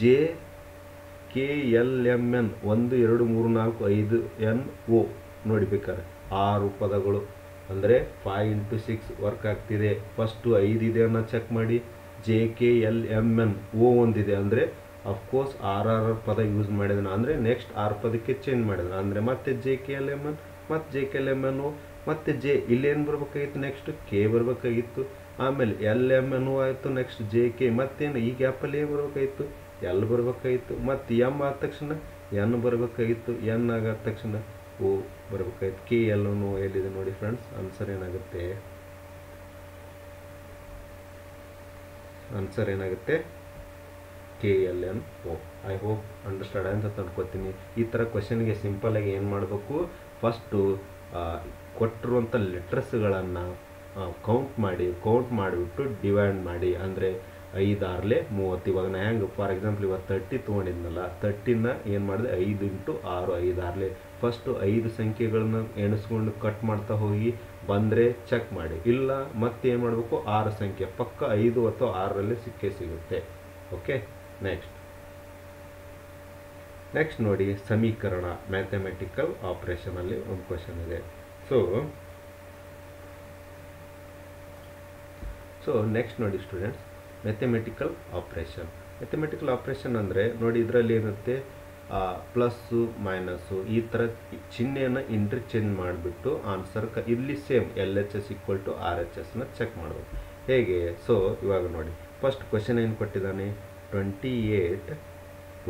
JKLMN 1 2 3 4 5 NO ನೋಡಿ ಬೇಕಾದ್ರೆ 6 ಪದಗಳು, ಅಂದರೆ 5 × 6 ವರ್ಕ್ ಆಗ್ತಿದೆ. ಫಸ್ಟು 5 ಇದೆ ಅನ್ನೋ ಚೆಕ್ ಮಾಡಿ. JKLMN O ಒಂದಿದೆ, ಅಂದರೆ ಅಫ್ಕೋರ್ಸ್ 6 ಪದ ಯೂಸ್ ಮಾಡಿದಾನೆ, ಅಂದರೆ ನೆಕ್ಸ್ಟ್ 6 ಪದಕ್ಕೆ ಚೇಂಜ್ ಮಾಡಿದಾನೆ. ಅಂದರೆ ಮತ್ತೆ JKLMN ಮತ್ತು JKLMNO ಮತ್ತು ಇಲ್ಲೇನು ಬರ್ಬೇಕಾಗಿತ್ತು, ನೆಕ್ಸ್ಟ್ K ಬರಬೇಕಾಗಿತ್ತು. ಆಮೇಲೆ LMNO ಆಯಿತು, ನೆಕ್ಸ್ಟ್ JK. ಮತ್ತೇನು ಈ ಗ್ಯಾಪಲ್ಲಿ ಏನು ಬರಬೇಕಾಗಿತ್ತು, L ಬರಬೇಕಾಗಿತ್ತು. ಮತ್ತು M ಆದ ತಕ್ಷಣ N ಬರಬೇಕಾಗಿತ್ತು, N ಆಗಾದ ತಕ್ಷಣ O ಬರಬೇಕಾಗಿತ್ತು. KLNO ಎಲ್ಲಿದೆ ನೋಡಿ ಫ್ರೆಂಡ್ಸ್. ಆನ್ಸರ್ ಏನಾಗುತ್ತೆ KLNO. ಐ ಹೋಪ್ ಅಂಡರ್ಸ್ಟ್ಯಾಂಡ್ ಅಂತ ಅನ್ಕೋತೀನಿ. ಈ ಥರ ಕ್ವಶನ್ಗೆ ಸಿಂಪಲಾಗಿ ಏನು ಮಾಡಬೇಕು, ಫಸ್ಟು ಕೊಟ್ಟಿರುವಂಥ ಲೆಟರ್ಸ್ಗಳನ್ನು ಕೌಂಟ್ ಮಾಡಿಬಿಟ್ಟು ಡಿವೈಡ್ ಮಾಡಿ. ಅಂದರೆ 5 6 30. ಇವಾಗ ನಾ ಹೆಂಗೆ ಫಾರ್ ಎಕ್ಸಾಂಪಲ್ ಇವಾಗ 30 ತೊಗೊಂಡಿದ್ನಲ್ಲ, 30ನ ಏನು ಮಾಡಿದೆ, 5 × 6 5 6 ಫಸ್ಟು 5 ಸಂಖ್ಯೆಗಳನ್ನ ಎಣಿಸ್ಕೊಂಡು ಕಟ್ ಮಾಡ್ತಾ ಹೋಗಿ ಬಂದರೆ ಚೆಕ್ ಮಾಡಿ. ಇಲ್ಲ ಮತ್ತೆ ಏನು ಮಾಡಬೇಕು, 6 ಸಂಖ್ಯೆ ಪಕ್ಕ 5 ಅಥವಾ 6ರಲ್ಲಿ ಸಿಗುತ್ತೆ. ಓಕೆ. ನೆಕ್ಸ್ಟ್ ನೋಡಿ ಸಮೀಕರಣ, ಮ್ಯಾಥಮೆಟಿಕಲ್ ಆಪ್ರೇಷನಲ್ಲಿ ಒಂದು ಕ್ವಶನ್ ಇದೆ. ಸೊ ನೆಕ್ಸ್ಟ್ ನೋಡಿ ಸ್ಟೂಡೆಂಟ್ಸ್, ಮ್ಯಾಥಮೆಟಿಕಲ್ ಆಪ್ರೇಷನ್ ಅಂದರೆ ನೋಡಿ ಇದರಲ್ಲಿ ಏನಿರುತ್ತೆ, ಪ್ಲಸ್ಸು ಮೈನಸ್ಸು ಈ ಥರ ಚಿಹ್ನೆಯನ್ನು ಇಂಟರ್ಚೇಂಜ್ ಮಾಡಿಬಿಟ್ಟು ಆನ್ಸರ್ ಇಲ್ಲಿ ಸೇಮ್ LHS = RHSನ ಚೆಕ್ ಮಾಡಬೇಕು. ಹೇಗೆ, ಸೊ ಇವಾಗ ನೋಡಿ ಫಸ್ಟ್ ಕ್ವಶನ್ ಏನು ಕೊಟ್ಟಿದ್ದಾನೆ, 28 +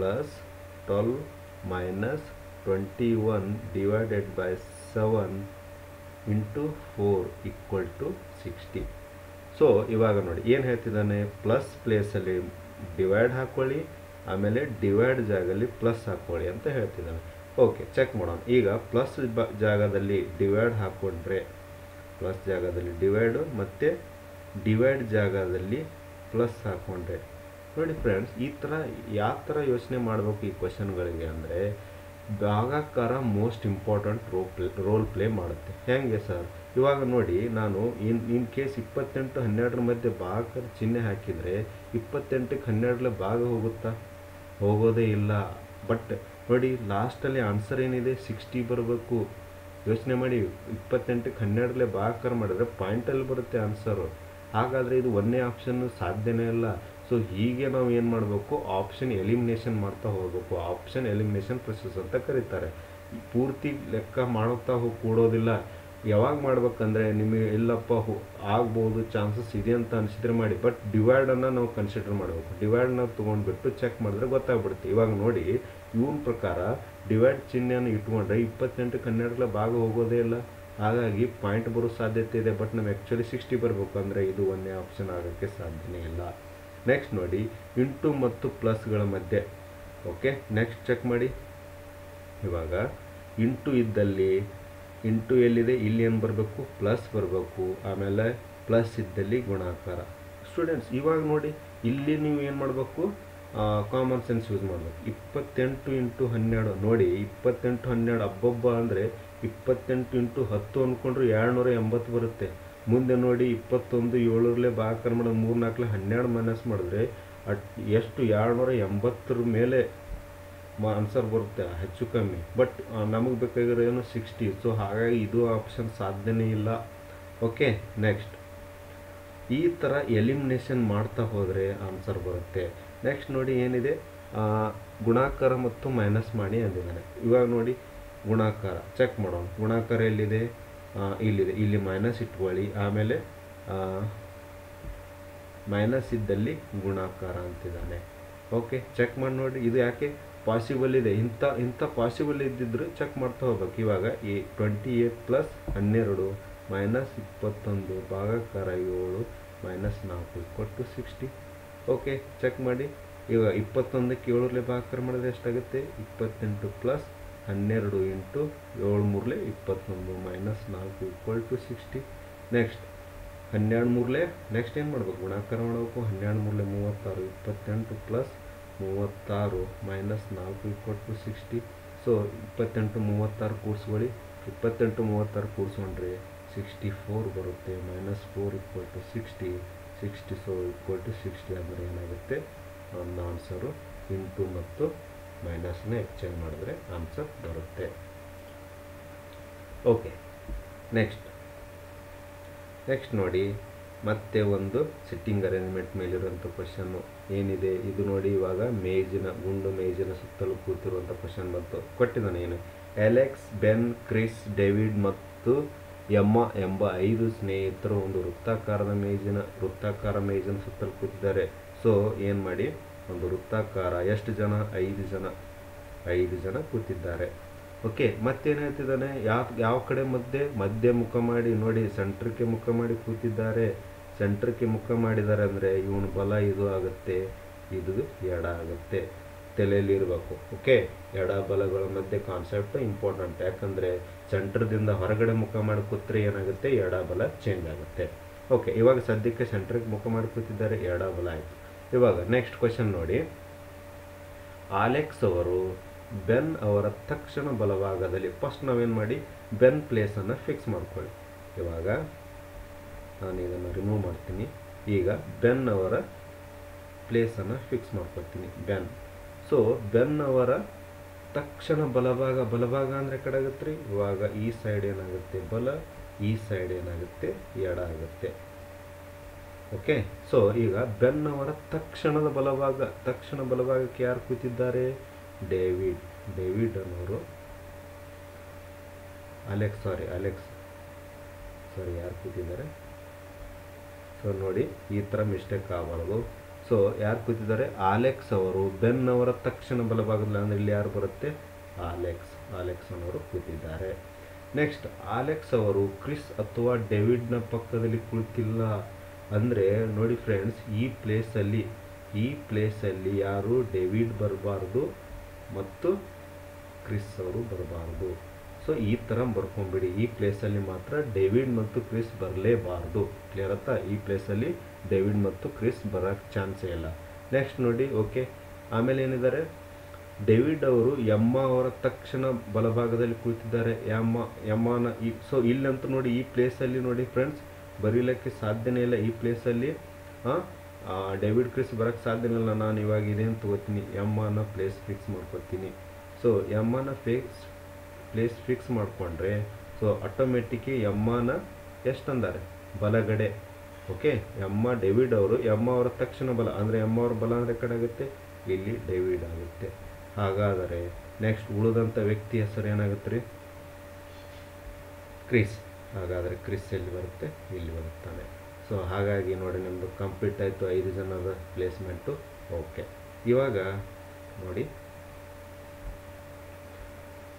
12 - 21 / 7 × 4 = 60. ಸೊ ಇವಾಗ ನೋಡಿ ಏನು ಹೇಳ್ತಿದ್ದಾನೆ, ಪ್ಲಸ್ ಪ್ಲೇಸಲ್ಲಿ ಡಿವೈಡ್ ಹಾಕ್ಕೊಳ್ಳಿ, ಆಮೇಲೆ ಡಿವೈಡ್ ಜಾಗದಲ್ಲಿ ಪ್ಲಸ್ ಹಾಕ್ಕೊಳ್ಳಿ ಅಂತ ಹೇಳ್ತಿದ್ದಾನೆ. ಓಕೆ, ಚೆಕ್ ಮಾಡೋಣ. ಈಗ ಪ್ಲಸ್ ಜಾಗದಲ್ಲಿ ಡಿವೈಡ್ ಹಾಕ್ಕೊಂಡ್ರೆ, ಪ್ಲಸ್ ಜಾಗದಲ್ಲಿ ಡಿವೈಡು ಮತ್ತು ಡಿವೈಡ್ ಜಾಗದಲ್ಲಿ ಪ್ಲಸ್ ಹಾಕ್ಕೊಂಡ್ರೆ ನೋಡಿ ಫ್ರೆಂಡ್ಸ್, ಈ ಥರ ಯಾವ ಥರ ಯೋಚನೆ ಮಾಡಬೇಕು ಈ ಕ್ವಶನ್ಗಳಿಗೆ ಅಂದರೆ, ಭಾಗಾಕಾರ ಮೋಸ್ಟ್ ಇಂಪಾರ್ಟೆಂಟ್ ರೋಲ್ ಪ್ಲೇ ಮಾಡುತ್ತೆ. ಹೇಗೆ ಸರ್? ಇವಾಗ ನೋಡಿ, ನಾನು ಇನ್ ಕೇಸ್ 28 12ರ ಮಧ್ಯೆ ಭಾಗಾಕಾರ ಚಿಹ್ನೆ ಹಾಕಿದರೆ 28ಕ್ಕೆ 12 ಭಾಗ ಹೋಗುತ್ತಾ? ಹೋಗೋದೇ ಇಲ್ಲ. ಬಟ್ ನೋಡಿ, ಲಾಸ್ಟಲ್ಲಿ ಆನ್ಸರ್ ಏನಿದೆ, 60 ಬರಬೇಕು. ಯೋಚನೆ ಮಾಡಿ, 28ಕ್ಕೆ 12 ಭಾಗಾಕಾರ ಮಾಡಿದ್ರೆ ಪಾಯಿಂಟಲ್ಲಿ ಬರುತ್ತೆ ಆನ್ಸರು. ಹಾಗಾದರೆ ಇದು ಒಂದೇ ಆಪ್ಷನ್ ಸಾಧ್ಯನೇ ಇಲ್ಲ. ಸೊ ಹೀಗೆ ನಾವು ಏನು ಮಾಡಬೇಕು, ಆಪ್ಷನ್ ಎಲಿಮಿನೇಷನ್ ಮಾಡ್ತಾ ಹೋಗಬೇಕು. ಆಪ್ಷನ್ ಎಲಿಮಿನೇಷನ್ ಪ್ರೊಸೆಸ್ ಅಂತ ಕರೀತಾರೆ. ಪೂರ್ತಿ ಲೆಕ್ಕ ಮಾಡುತ್ತಾ ಕೂಡೋದಿಲ್ಲ. ಯಾವಾಗ ಮಾಡ್ಬೇಕಂದ್ರೆ, ನಿಮಗೆ ಎಲ್ಲಪ್ಪ ಆಗ್ಬೋದು, ಚಾನ್ಸಸ್ ಇದೆ ಅಂತ ಅನಿಸಿದ್ರೆ ಮಾಡಿ. ಬಟ್ ಡಿವೈಡನ್ನು ನಾವು ಕನ್ಸಿಡರ್ ಮಾಡಬೇಕು. ಡಿವೈಡನ್ನ ತೊಗೊಂಡ್ಬಿಟ್ಟು ಚೆಕ್ ಮಾಡಿದ್ರೆ ಗೊತ್ತಾಗ್ಬಿಡುತ್ತೆ. ಇವಾಗ ನೋಡಿ, ಇವನ ಪ್ರಕಾರ ಡಿವೈಡ್ ಚಿಹ್ನೆಯನ್ನು ಇಟ್ಕೊಂಡ್ರೆ 28ಕ್ಕೆ 12 ಭಾಗ ಹೋಗೋದೇ ಇಲ್ಲ. ಹಾಗಾಗಿ ಪಾಯಿಂಟ್ ಬರೋ ಸಾಧ್ಯತೆ ಇದೆ. ಬಟ್ ನಾವು ಆ್ಯಕ್ಚುಲಿ 60 ಬರಬೇಕು. ಅಂದರೆ ಇದು ಒಂದೇ ಆಪ್ಷನ್ ಆಗೋಕ್ಕೆ ಸಾಧ್ಯನೇ ಇಲ್ಲ. ನೆಕ್ಸ್ಟ್ ನೋಡಿ, ಇಂಟು ಮತ್ತು ಪ್ಲಸ್ಗಳ ಮಧ್ಯೆ. ಓಕೆ, ನೆಕ್ಸ್ಟ್ ಚೆಕ್ ಮಾಡಿ. ಇವಾಗ ಇಂಟು ಇದ್ದಲ್ಲಿ, ಇಂಟು ಎಲ್ಲಿದೆ, ಇಲ್ಲಿ ಏನು ಬರಬೇಕು, ಪ್ಲಸ್ ಬರಬೇಕು. ಆಮೇಲೆ ಪ್ಲಸ್ ಇದ್ದಲ್ಲಿ ಗುಣಾಕಾರ. ಸ್ಟೂಡೆಂಟ್ಸ್, ಇವಾಗ ನೋಡಿ, ಇಲ್ಲಿ ನೀವು ಏನು ಮಾಡಬೇಕು, ಕಾಮನ್ ಸೆನ್ಸ್ ಯೂಸ್ ಮಾಡಬೇಕು. 28 × 12 ನೋಡಿ, 28 12 ಅಬ್ಬಬ್ಬ ಅಂದರೆ 28 × 10 ಅಂದ್ಕೊಂಡ್ರೆ 280 ಬರುತ್ತೆ. ಮುಂದೆ ನೋಡಿ, 21 7ರಲ್ಲೇ ಭಾಗಾಕಾರ ಮಾಡೋದು, 3 4 12 ಮೈನಸ್ ಮಾಡಿದ್ರೆ ಎಷ್ಟು, 280 ಮೇಲೆ ಆನ್ಸರ್ ಬರುತ್ತೆ, ಹೆಚ್ಚು ಕಮ್ಮಿ. ಬಟ್ ನಮಗೆ ಬೇಕಾಗಿರೋ ಏನು, 60. ಸೊ ಹಾಗಾಗಿ ಇದು ಆಪ್ಷನ್ ಸಾಧ್ಯನೇ ಇಲ್ಲ. ಓಕೆ, ನೆಕ್ಸ್ಟ್ ಈ ಥರ ಎಲಿಮಿನೇಷನ್ ಮಾಡ್ತಾ ಹೋದರೆ ಆನ್ಸರ್ ಬರುತ್ತೆ. ನೆಕ್ಸ್ಟ್ ನೋಡಿ ಏನಿದೆ, ಗುಣಾಕಾರ ಮತ್ತು ಮೈನಸ್ ಮಾಡಿ ಅಂದಿದ್ದಾನೆ. ಇವಾಗ ನೋಡಿ, ಗುಣಾಕಾರ ಚೆಕ್ ಮಾಡೋಣ. ಗುಣಾಕಾರ ಎಲ್ಲಿದೆ, ಇಲ್ಲಿದೆ. ಇಲ್ಲಿ ಮೈನಸ್ ಇಟ್ಕೊಳ್ಳಿ. ಆಮೇಲೆ ಮೈನಸ್ ಇದ್ದಲ್ಲಿ ಗುಣಾಕಾರ ಅಂತಿದ್ದಾನೆ. ಓಕೆ, ಚೆಕ್ ಮಾಡಿ ನೋಡಿ. ಇದು ಯಾಕೆ ಪಾಸಿಬಲ್ ಇದೆ, ಇಂಥ ಪಾಸಿಬಲ್ ಇದ್ದಿದ್ರು ಚೆಕ್ ಮಾಡ್ತಾ ಹೋಗ್ಬೇಕು. ಇವಾಗ 28 + 12 - 21 ಭಾಗಾಕಾರ 7 - 4 = 60. ಓಕೆ, ಚೆಕ್ ಮಾಡಿ. ಇವಾಗ 21ಕ್ಕೆ 7ರಲ್ಲೇ ಭಾಗಾಕಾರ ಮಾಡಿದ್ರೆ ಎಷ್ಟಾಗುತ್ತೆ, 28 + 12 × 7 3 21 - 4 = 60. ನೆಕ್ಸ್ಟ್ 12 3 ನೆಕ್ಸ್ಟ್ ಏನು ಮಾಡಬೇಕು, ಗುಣಾಕಾರ ಮಾಡಬೇಕು. 12 3 36, 28 + 36 - 4 = 60. ಸೊ 28 36 ಕೂಡಿಸ್ಕೊಳ್ಳಿ. 28 36 ಕೂಡಿಸ್ಕೊಂಡ್ರೆ 64 ಬರುತ್ತೆ. -4 = 60. 60 ಸೊ = 60 ಅಂದರೆ ಏನಾಗುತ್ತೆ, ಒಂದು ಆನ್ಸರು ಇಂಟು ಮತ್ತು ಮೈನಸ್ನ ಎಕ್ಸ್ಚೇಂಜ್ ಮಾಡಿದ್ರೆ ಆನ್ಸರ್ ಬರುತ್ತೆ. ಓಕೆ, ನೆಕ್ಸ್ಟ್ ನೋಡಿ, ಮತ್ತೆ ಒಂದು ಸಿಟ್ಟಿಂಗ್ ಅರೇಂಜ್ಮೆಂಟ್ ಮೇಲಿರುವಂಥ ಕ್ವಶನ್ನು ಏನಿದೆ, ಇದು ನೋಡಿ. ಇವಾಗ ಗುಂಡು ಮೇಜಿನ ಸುತ್ತಲೂ ಕೂತಿರುವಂಥ ಕ್ವಶನ್ ಬಂತು. ಕೊಟ್ಟಿದ್ದಾನೆ ಏನು, ಅಲೆಕ್ಸ್, ಬೆನ್, ಕ್ರಿಸ್, ಡೇವಿಡ್ ಮತ್ತು ಎಮ್ಮ ಎಂಬ 5 ಸ್ನೇಹಿತರು ಒಂದು ವೃತ್ತಾಕಾರ ಮೇಜಿನ ಸುತ್ತಲೂ ಕೂತಿದ್ದಾರೆ. ಸೊ ಏನು ಮಾಡಿ, ಒಂದು ವೃತ್ತಾಕಾರ, ಎಷ್ಟು ಜನ, 5 ಜನ ಕೂತಿದ್ದಾರೆ. ಓಕೆ, ಮತ್ತೇನು ಹೇಳ್ತಿದ್ದಾನೆ, ಯಾವ ಕಡೆ ಮಧ್ಯೆ ಮುಖ ಮಾಡಿ ನೋಡಿ, ಸೆಂಟ್ರಕ್ಕೆ ಮುಖ ಮಾಡಿ ಕೂತಿದ್ದಾರೆ. ಸೆಂಟ್ರಕ್ಕೆ ಮುಖ ಮಾಡಿದ್ದಾರೆ ಅಂದರೆ ಇವನು ಬಲ ಇದು ಆಗುತ್ತೆ, ಇದು ಎಡ ಆಗುತ್ತೆ. ತಲೆಯಲ್ಲಿ ಇರಬೇಕು. ಓಕೆ, ಎಡ ಬಲಗಳ ಮಧ್ಯೆ ಕಾನ್ಸೆಪ್ಟ್ ಇಂಪಾರ್ಟೆಂಟ್. ಯಾಕಂದರೆ ಸೆಂಟ್ರದಿಂದ ಹೊರಗಡೆ ಮುಖ ಮಾಡಿ ಕೂತ್ರೆ ಏನಾಗುತ್ತೆ, ಎಡ ಬಲ ಚೇಂಜ್ ಆಗುತ್ತೆ. ಓಕೆ, ಇವಾಗ ಸದ್ಯಕ್ಕೆ ಸೆಂಟ್ರಿಗೆ ಮುಖ ಮಾಡಿ ಕೂತಿದ್ದಾರೆ, ಎಡ ಬಲ ಆಯಿತು. ಇವಾಗ ನೆಕ್ಸ್ಟ್ ಕ್ವಶನ್ ನೋಡಿ, ಅಲೆಕ್ಸ್ ಅವರು ಬೆನ್ ಅವರ ತಕ್ಷಣ ಬಲಭಾಗದಲ್ಲಿ, ಫಸ್ಟ್ ನಾವೇನು ಮಾಡಿ, ಬೆನ್ ಪ್ಲೇಸನ್ನು ಫಿಕ್ಸ್ ಮಾಡ್ಕೊಳ್ಳಿ. ಇವಾಗ ನಾನು ಇದನ್ನು ರಿಮೂವ್ ಮಾಡ್ತೀನಿ. ಈಗ ಬೆನ್ ಅವರ ಪ್ಲೇಸನ್ನು ಫಿಕ್ಸ್ ಮಾಡ್ಕೊಳ್ತೀನಿ, ಬೆನ್. ಸೊ ಬೆನ್ ಅವರ ತಕ್ಷಣ ಬಲಭಾಗ ಅಂದರೆ ಕಡೆ ಆಗುತ್ತೆ ರೀ. ಇವಾಗ ಈ ಸೈಡ್ ಏನಾಗುತ್ತೆ ಬಲ, ಈ ಸೈಡ್ ಏನಾಗುತ್ತೆ ಎಡ ಆಗುತ್ತೆ. ಓಕೆ, ಸೊ ಈಗ ಬೆನ್ ಅವರ ತಕ್ಷಣ ಬಲಭಾಗಕ್ಕೆ ಯಾರು ಕೂತಿದ್ದಾರೆ, ಡೇವಿಡ್ ಅನ್ನೋರು. ಅಲೆಕ್ಸ್ ಯಾರು ಕೂತಿದ್ದಾರೆ. ಸೊ ನೋಡಿ, ಈ ಥರ ಮಿಸ್ಟೇಕ್ ಆಗಬಾರ್ದು. ಸೊ ಯಾರು ಕೂತಿದ್ದಾರೆ, ಅಲೆಕ್ಸ್ ಅವರು ಬೆನ್ ಅವರ ತಕ್ಷಣ ಬಲಭಾಗದಲ್ಲಿ, ಅಂದರೆ ಇಲ್ಲಿ ಯಾರು ಬರುತ್ತೆ, ಅಲೆಕ್ಸ್ ಅನ್ನೋರು ಕೂತಿದ್ದಾರೆ. ನೆಕ್ಸ್ಟ್, ಅಲೆಕ್ಸ್ ಅವರು ಕ್ರಿಸ್ ಅಥವಾ ಡೇವಿಡ್ನ ಪಕ್ಕದಲ್ಲಿ ಕುಳಿತಿಲ್ಲ. ಅಂದರೆ ನೋಡಿ ಫ್ರೆಂಡ್ಸ್, ಈ ಪ್ಲೇಸಲ್ಲಿ ಯಾರು ಡೇವಿಡ್ ಬರಬಾರ್ದು ಮತ್ತು ಕ್ರಿಸ್ ಅವರು ಬರಬಾರ್ದು. ಸೊ ಈ ಥರ ಬರ್ಕೊಂಬಿಡಿ. ಈ ಪ್ಲೇಸಲ್ಲಿ ಮಾತ್ರ ಡೇವಿಡ್ ಮತ್ತು ಕ್ರಿಸ್ ಬರಲೇಬಾರ್ದು. ಕ್ಲಿಯರ್ ಆಯ್ತಾ? ಈ ಪ್ಲೇಸಲ್ಲಿ ಡೇವಿಡ್ ಮತ್ತು ಕ್ರಿಸ್ ಬರೋಕ್ಕೆ ಚಾನ್ಸೇ ಇಲ್ಲ. ನೆಕ್ಸ್ಟ್ ನೋಡಿ, ಓಕೆ, ಆಮೇಲೆ ಏನಿದ್ದಾರೆ, ಡೇವಿಡ್ ಅವರು ಎಮ್ಮ ಅವರ ತಕ್ಷಣ ಬಲಭಾಗದಲ್ಲಿ ಕುಳಿತಿದ್ದಾರೆ. ಎಮ್ಮನ ಸೊ ಇಲ್ಲಂತೂ ನೋಡಿ ಈ ಪ್ಲೇಸಲ್ಲಿ ನೋಡಿ ಫ್ರೆಂಡ್ಸ್ ಬರೀಲಿಕ್ಕೆ ಸಾಧ್ಯನೇ ಇಲ್ಲ. ಈ ಪ್ಲೇಸಲ್ಲಿ ಡೇವಿಡ್ ಕ್ರಿಸ್ ಬರೋಕ್ಕೆ ಸಾಧ್ಯನೇ ಇಲ್ಲ. ನಾನು ಇವಾಗ ಇದೇನು ತಗೋತೀನಿ, ಎಮ್ಮನ ಪ್ಲೇಸ್ ಫಿಕ್ಸ್ ಮಾಡ್ಕೊತೀನಿ. ಸೊ ಎಮ್ಮನ ಪ್ಲೇಸ್ ಫಿಕ್ಸ್ ಮಾಡಿಕೊಂಡ್ರೆ ಸೊ ಆಟೋಮೆಟಿಕ್ಲಿ ಎಮ್ಮನ ಎಷ್ಟು ಅಂದಾರೆ ಬಲಗಡೆ. ಓಕೆ, ಡೇವಿಡ್ ಅವರು ಎಮ್ಮ ಅವರ ತಕ್ಷಣ ಬಲ ಅಂದರೆ ಎಮ್ಮ ಅವರ ಬಲ ಅಂದರೆ ಕಡೆ ಆಗುತ್ತೆ, ಇಲ್ಲಿ ಡೇವಿಡ್ ಆಗುತ್ತೆ. ಹಾಗಾದರೆ ನೆಕ್ಸ್ಟ್ ಉಳಿದಂಥ ವ್ಯಕ್ತಿ ಹೆಸರು ಏನಾಗುತ್ತೆ ರೀ, ಕ್ರಿಸ್. ಹಾಗಾದರೆ ಕ್ರಿಸ್ ಎಲ್ಲಿ ಬರುತ್ತೆ, ಇಲ್ಲಿ ಬರುತ್ತಾನೆ. ಸೊ ಹಾಗಾಗಿ ನೋಡಿ ನಿಮ್ಮದು ಕಂಪ್ಲೀಟ್ ಆಯಿತು 5 ಜನದ ಪ್ಲೇಸ್ಮೆಂಟು. ಓಕೆ, ಇವಾಗ ನೋಡಿ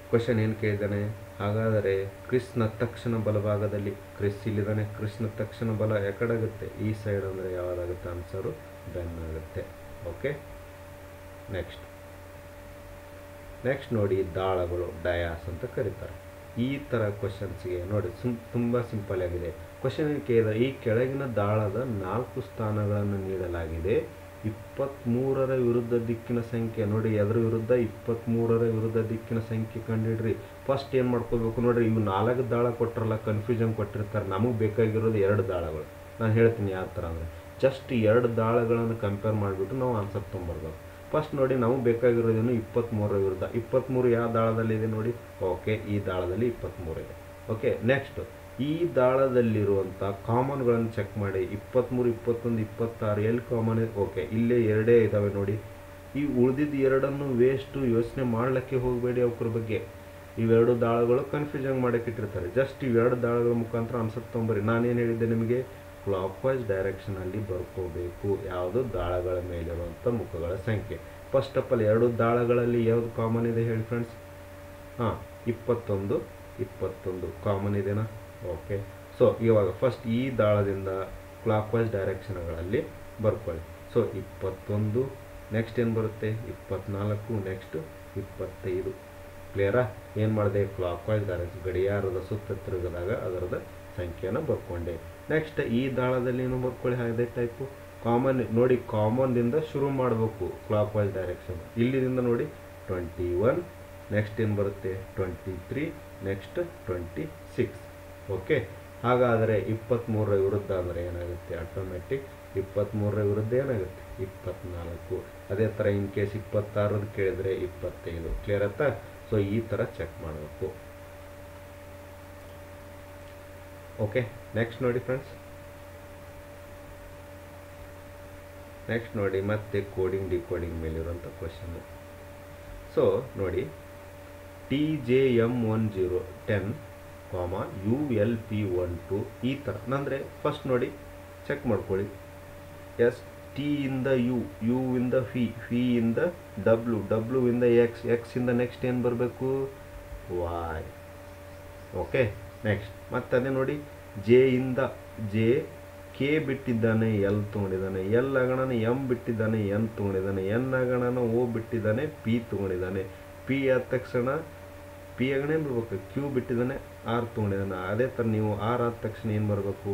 ಕ್ವಶನ್ ಏನು ಕೇಳಿದ್ದಾನೆ, ಹಾಗಾದರೆ ಕ್ರಿಸ್ನ ತಕ್ಷಣ ಬಲಭಾಗದಲ್ಲಿ ಕ್ರಿಸ್ ಇಲ್ಲಿದ್ದಾನೆ. ಕ್ರಿಸ್ನ ತಕ್ಷಣ ಬಲ ಯಾಕಡೆ ಆಗುತ್ತೆ, ಈ ಸೈಡ್ ಅಂದರೆ ಯಾವುದಾಗುತ್ತೆ, ಆನ್ಸರು ಬೆನ್ ಆಗುತ್ತೆ. ಓಕೆ, ನೆಕ್ಸ್ಟ್ ನೋಡಿ ದಾಳಗಳು ಡಯಾಸ್ ಅಂತ ಕರೀತಾರೆ. ಈ ಥರ ಕ್ವಶನ್ಸ್ಗೆ ನೋಡಿ ತುಂಬ ಸಿಂಪಲ್ ಆಗಿದೆ. ಕ್ವಶನ್ ಕೇಳಿದ ಈ ಕೆಳಗಿನ ದಾಳದ 4 ಸ್ಥಾನಗಳನ್ನು ನೀಡಲಾಗಿದೆ. 23ರ ವಿರುದ್ಧ ದಿಕ್ಕಿನ ಸಂಖ್ಯೆ ನೋಡಿ, ಅದರ ವಿರುದ್ಧ 23ರ ವಿರುದ್ಧ ದಿಕ್ಕಿನ ಸಂಖ್ಯೆ ಕಂಡುಹಿಡ್ರಿ. ಫಸ್ಟ್ ಏನು ಮಾಡ್ಕೋಬೇಕು ನೋಡಿರಿ, ಇವು 4 ದಾಳ ಕೊಟ್ಟರಲ್ಲ, ಕನ್ಫ್ಯೂಷನ್ ಕೊಟ್ಟಿರ್ತಾರೆ. ನಮಗೆ ಬೇಕಾಗಿರೋದು 2 ದಾಳಗಳು. ನಾನು ಹೇಳ್ತೀನಿ ಯಾವ ಥರ ಅಂದರೆ ಜಸ್ಟ್ 2 ದಾಳಗಳನ್ನು ಕಂಪೇರ್ ಮಾಡಿಬಿಟ್ಟು ನಾವು ಆನ್ಸರ್ ತೊಗೊಂಬರ್ಬೇಕು. ಫಸ್ಟ್ ನೋಡಿ ನಾವು ಬೇಕಾಗಿರೋದೇನು 23ರ ವಿರುದ್ಧ. 23 ಯಾವ ದಾಳದಲ್ಲಿದೆ ನೋಡಿ, ಓಕೆ ಈ ದಾಳದಲ್ಲಿ 23 ಇದೆ. ಓಕೆ, ನೆಕ್ಸ್ಟ್ ಈ ದಾಳದಲ್ಲಿರುವಂಥ ಕಾಮನ್ಗಳನ್ನು ಚೆಕ್ ಮಾಡಿ. 23, 21, 26 ಎಲ್ಲಿ ಕಾಮನ್ ಇದೆ, ಓಕೆ ಇಲ್ಲೇ 2 ಇದ್ದಾವೆ ನೋಡಿ. ಈ ಉಳಿದಿದ್ದು 2 ವೇಸ್ಟು, ಯೋಚನೆ ಮಾಡಲಿಕ್ಕೆ ಹೋಗಬೇಡಿ ಅವ್ರ ಬಗ್ಗೆ. ಇವೆರಡು ದಾಳಗಳು ಕನ್ಫ್ಯೂಷನ್ ಮಾಡೋಕೆ ಇಟ್ಟಿರ್ತಾರೆ. ಜಸ್ಟ್ ಇವೆರಡು ದಾಳಗಳ ಮುಖಾಂತರ ಆನ್ಸರ್ ತೊಗೊಂಬರಿ. ನಾನೇನು ಹೇಳಿದ್ದೆ ನಿಮಗೆ, ಕ್ಲಾಕ್ ವೈಸ್ ಡೈರೆಕ್ಷನಲ್ಲಿ ಬರ್ಕೋಬೇಕು ಯಾವುದು ದಾಳಗಳ ಮೇಲಿರುವಂಥ ಮುಖಗಳ ಸಂಖ್ಯೆ. ಫಸ್ಟ್ ಆಫ್ ಆಲ್ 2 ದಾಳಗಳಲ್ಲಿ ಯಾವುದು ಕಾಮನ್ ಇದೆ ಹೇಳಿ ಫ್ರೆಂಡ್ಸ್, 21 ಕಾಮನ್ ಇದೆನಾ. ಓಕೆ, ಸೊ ಇವಾಗ ಫಸ್ಟ್ ಈ ದಾಳದಿಂದ ಕ್ಲಾಕ್ ವೈಸ್ ಡೈರೆಕ್ಷನ್ಗಳಲ್ಲಿ ಬರ್ಕೊಳ್ಳಿ. ಸೊ 21, ನೆಕ್ಸ್ಟ್ ಏನು ಬರುತ್ತೆ 24, ನೆಕ್ಸ್ಟ್ 25. ಕ್ಲಿಯರಾ? ಏನು ಮಾಡಿದೆ, ಕ್ಲಾಕ್ ವೈಸ್ ಡೈರೆಕ್ಷನ್ ಗಡಿಯಾರದ ಸುತ್ತ ತಿರುಗಿದಾಗ ಅದರದ ಸಂಖ್ಯೆಯನ್ನು ಬರ್ಕೊಂಡೆ. ನೆಕ್ಸ್ಟ್ ಈ ದಾಳದಲ್ಲಿ ಏನು ಬರ್ಕೊಳ್ಳಿ, ಅದೇ ಟೈಪು ಕಾಮನ್ ನೋಡಿ. ಕಾಮನ್ದಿಂದ ಶುರು ಮಾಡಬೇಕು ಕ್ಲಾಕ್ ವೈಸ್ ಡೈರೆಕ್ಷನ್. ಇಲ್ಲಿಂದ ನೋಡಿ 21, ನೆಕ್ಸ್ಟ್ ಏನು ಬರುತ್ತೆ 23, ನೆಕ್ಸ್ಟ್ 26. ಓಕೆ, ಹಾಗಾದರೆ 23ರ ವಿರುದ್ಧ ಅಂದರೆ ಏನಾಗುತ್ತೆ, ಆಟೋಮೆಟಿಕ್ 23ರ ವಿರುದ್ಧ ಏನಾಗುತ್ತೆ 24. ಅದೇ ಥರ ಇನ್ ಕೇಸ್ 26 ಕೇಳಿದರೆ 25. ಕ್ಲಿಯರ್ ಆಯ್ತಾ? ಸೊ ಈ ಥರ ಚೆಕ್ ಮಾಡಬೇಕು. ಓಕೆ, ನೆಕ್ಸ್ಟ್ ನೋಡಿ ಫ್ರೆಂಡ್ಸ್, ನೆಕ್ಸ್ಟ್ ನೋಡಿ ಮತ್ತೆ ಕೋಡಿಂಗ್ ಡಿಕೋಡಿಂಗ್ ಮೇಲಿರುವಂಥ ಕ್ವಶನ್ನು. ಸೊ ನೋಡಿ TJM1010, ULP12 ಈ ಥರ ಅಂದರೆ ಫಸ್ಟ್ ನೋಡಿ ಚೆಕ್ ಮಾಡ್ಕೊಳ್ಳಿ. ಎಸ್ ಟಿ ಇಂದ ಯು ಇಂದ ಫಿ ಇಂದ ಡಬ್ಲ್ಯೂ ಇಂದ ಎಕ್ಸ್ ಇಂದ ನೆಕ್ಸ್ಟ್ ಏನು ಬರಬೇಕು ವಾಯ್. ಓಕೆ, ನೆಕ್ಸ್ಟ್ ಮತ್ತೆ ಅದೇ ನೋಡಿ ಜೆ ಇಂದ ಕೆ ಬಿಟ್ಟಿದ್ದಾನೆ, ಎಲ್ ತೊಗೊಂಡಿದ್ದಾನೆ, ಎಲ್ ಆಗಣನ ಎಮ್ ಬಿಟ್ಟಿದ್ದಾನೆ, ಎನ್ ತೊಗೊಂಡಿದ್ದಾನೆ, ಎನ್ ಆಗಣನ ಓ ಬಿಟ್ಟಿದ್ದಾನೆ, ಪಿ ತೊಗೊಂಡಿದ್ದಾನೆ, ಪಿ ಆದ ತಕ್ಷಣ ಪಿ ಆಗಣ ಏನು ಬರಬೇಕು ಕ್ಯೂ ಬಿಟ್ಟಿದ್ದಾನೆ, ಆರ್ ತೊಗೊಂಡಿದ್ದಾನೆ. ಅದೇ ಥರ ನೀವು ಆರ್ ಆದ ತಕ್ಷಣ ಏನು ಬರಬೇಕು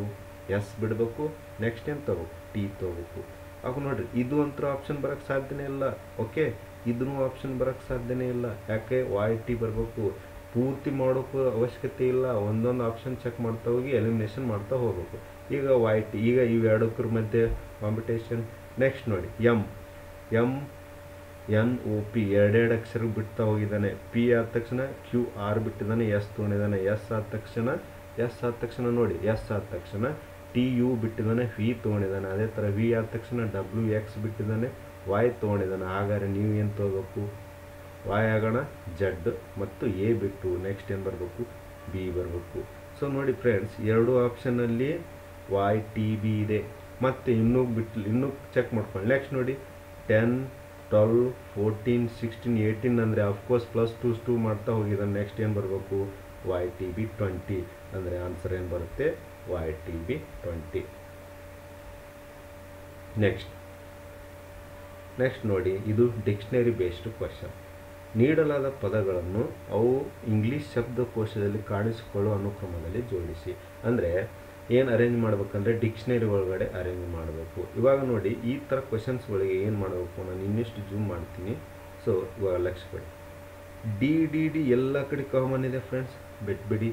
ಎಸ್ ಬಿಡಬೇಕು, ನೆಕ್ಸ್ಟ್ ಏನು ತೊಗೋಬೇಕು ಟಿ ತೊಗೋಬೇಕು. ಆಗ ನೋಡಿರಿ ಇದು ಒಂಥರ ಆಪ್ಷನ್ ಬರೋಕ್ಕೆ ಸಾಧ್ಯನೇ ಇಲ್ಲ. ಓಕೆ, ಇದೂ ಆಪ್ಷನ್ ಬರೋಕ್ಕೆ ಸಾಧ್ಯನೇ ಇಲ್ಲ. ಯಾಕೆ ವಾಯ್ ಟಿ ಬರಬೇಕು. ಪೂರ್ತಿ ಮಾಡೋಕ್ಕೂ ಅವಶ್ಯಕತೆ ಇಲ್ಲ, ಒಂದೊಂದು ಆಪ್ಷನ್ ಚೆಕ್ ಮಾಡ್ತಾ ಹೋಗಿ ಎಲಿಮಿನೇಷನ್ ಮಾಡ್ತಾ ಹೋಗಬೇಕು. ಈಗ ವಾಯ್ ಟಿ, ಈಗ ಇವೆರಡಕ್ಕರ ಮಧ್ಯೆ ಕಾಂಪಿಟೇಷನ್. ನೆಕ್ಸ್ಟ್ ನೋಡಿ ಎಮ್ ಎನ್ ಓ ಪಿ ಎರಡೆರಡು ಅಕ್ಷರ ಬಿಡ್ತಾ ಹೋಗಿದ್ದಾನೆ. ಪಿ ಆದ ತಕ್ಷಣ ಕ್ಯೂ ಆರ್ ಬಿಟ್ಟಿದ್ದಾನೆ, ಎಸ್ ತೊಗೊಂಡಿದ್ದಾನೆ. ಎಸ್ ಆದ ತಕ್ಷಣ ನೋಡಿ ಎಸ್ ಆದ ತಕ್ಷಣ ಟಿ ಯು ಬಿಟ್ಟಿದ್ದಾನೆ, ವಿ ತೊಗೊಂಡಿದ್ದಾನೆ. ಅದೇ ಥರ ವಿ ಆದ ತಕ್ಷಣ ಡಬ್ಲ್ಯೂ ಎಕ್ಸ್ ಬಿಟ್ಟಿದ್ದಾನೆ, ವಾಯ್ ತೊಗೊಂಡಿದ್ದಾನೆ. ಹಾಗಾದ್ರೆ ನೀವು ಏನು ತೊಗೋಬೇಕು ವಾಯ್ ಆಗೋಣ ಜಡ್ ಮತ್ತು ಎ ಬಿಟ್ಟು ನೆಕ್ಸ್ಟ್ ಏನು ಬರಬೇಕು ಬಿ ಬರಬೇಕು. ಸೊ ನೋಡಿ ಫ್ರೆಂಡ್ಸ್, ಎರಡು ಆಪ್ಷನಲ್ಲಿ ವಾಯ್ ಟಿ ಬಿ ಇದೆ. ಮತ್ತು ಇನ್ನೂ ಚೆಕ್ ಮಾಡ್ಕೊಳ್ಳಿ. ನೆಕ್ಸ್ಟ್ ನೋಡಿ 10, 12, 14, 16, 18 ಅಂದರೆ ಅಫ್ಕೋರ್ಸ್ +2 ಮಾಡ್ತಾ ಹೋಗಿದ್ದಾನೆ. ನೆಕ್ಸ್ಟ್ ಏನು ಬರಬೇಕು ವಾಯ್ ಟಿ ಬಿ 20 ಅಂದರೆ ಆನ್ಸರ್ ಏನು ಬರುತ್ತೆ ವಾಯ್ ಟಿ ಬಿ 20. ನೆಕ್ಸ್ಟ್ ನೋಡಿ, ಇದು ಡಿಕ್ಷನರಿ ಬೇಸ್ಡ್ ಕ್ವಶನ್. ನೀಡಲಾದ ಪದಗಳನ್ನು ಅವು ಇಂಗ್ಲೀಷ್ ಶಬ್ದಕೋಶದಲ್ಲಿ ಕಾಣಿಸಿಕೊಳ್ಳುವ ಅನುಕ್ರಮದಲ್ಲಿ ಜೋಡಿಸಿ. ಅಂದರೆ ಏನು ಅರೇಂಜ್ ಮಾಡ್ಬೇಕಂದ್ರೆ ಡಿಕ್ಷನರಿ ಒಳಗಡೆ ಅರೇಂಜ್ ಮಾಡಬೇಕು. ಇವಾಗ ನೋಡಿ ಈ ಥರ ಕ್ವಶನ್ಸ್ಗಳಿಗೆ ಏನು ಮಾಡಬೇಕು, ನಾನು ಇನ್ನಷ್ಟು ಜೂಮ್ ಮಾಡ್ತೀನಿ. ಸೊ ಇವಾಗ ಲಕ್ಷ ಕೊಡಿ. ಡಿ ಡಿ ಡಿ ಎಲ್ಲ ಕಡೆ ಕಾಮನ್ ಇದೆ ಫ್ರೆಂಡ್ಸ್, ಬಿಟ್ಬಿಡಿ.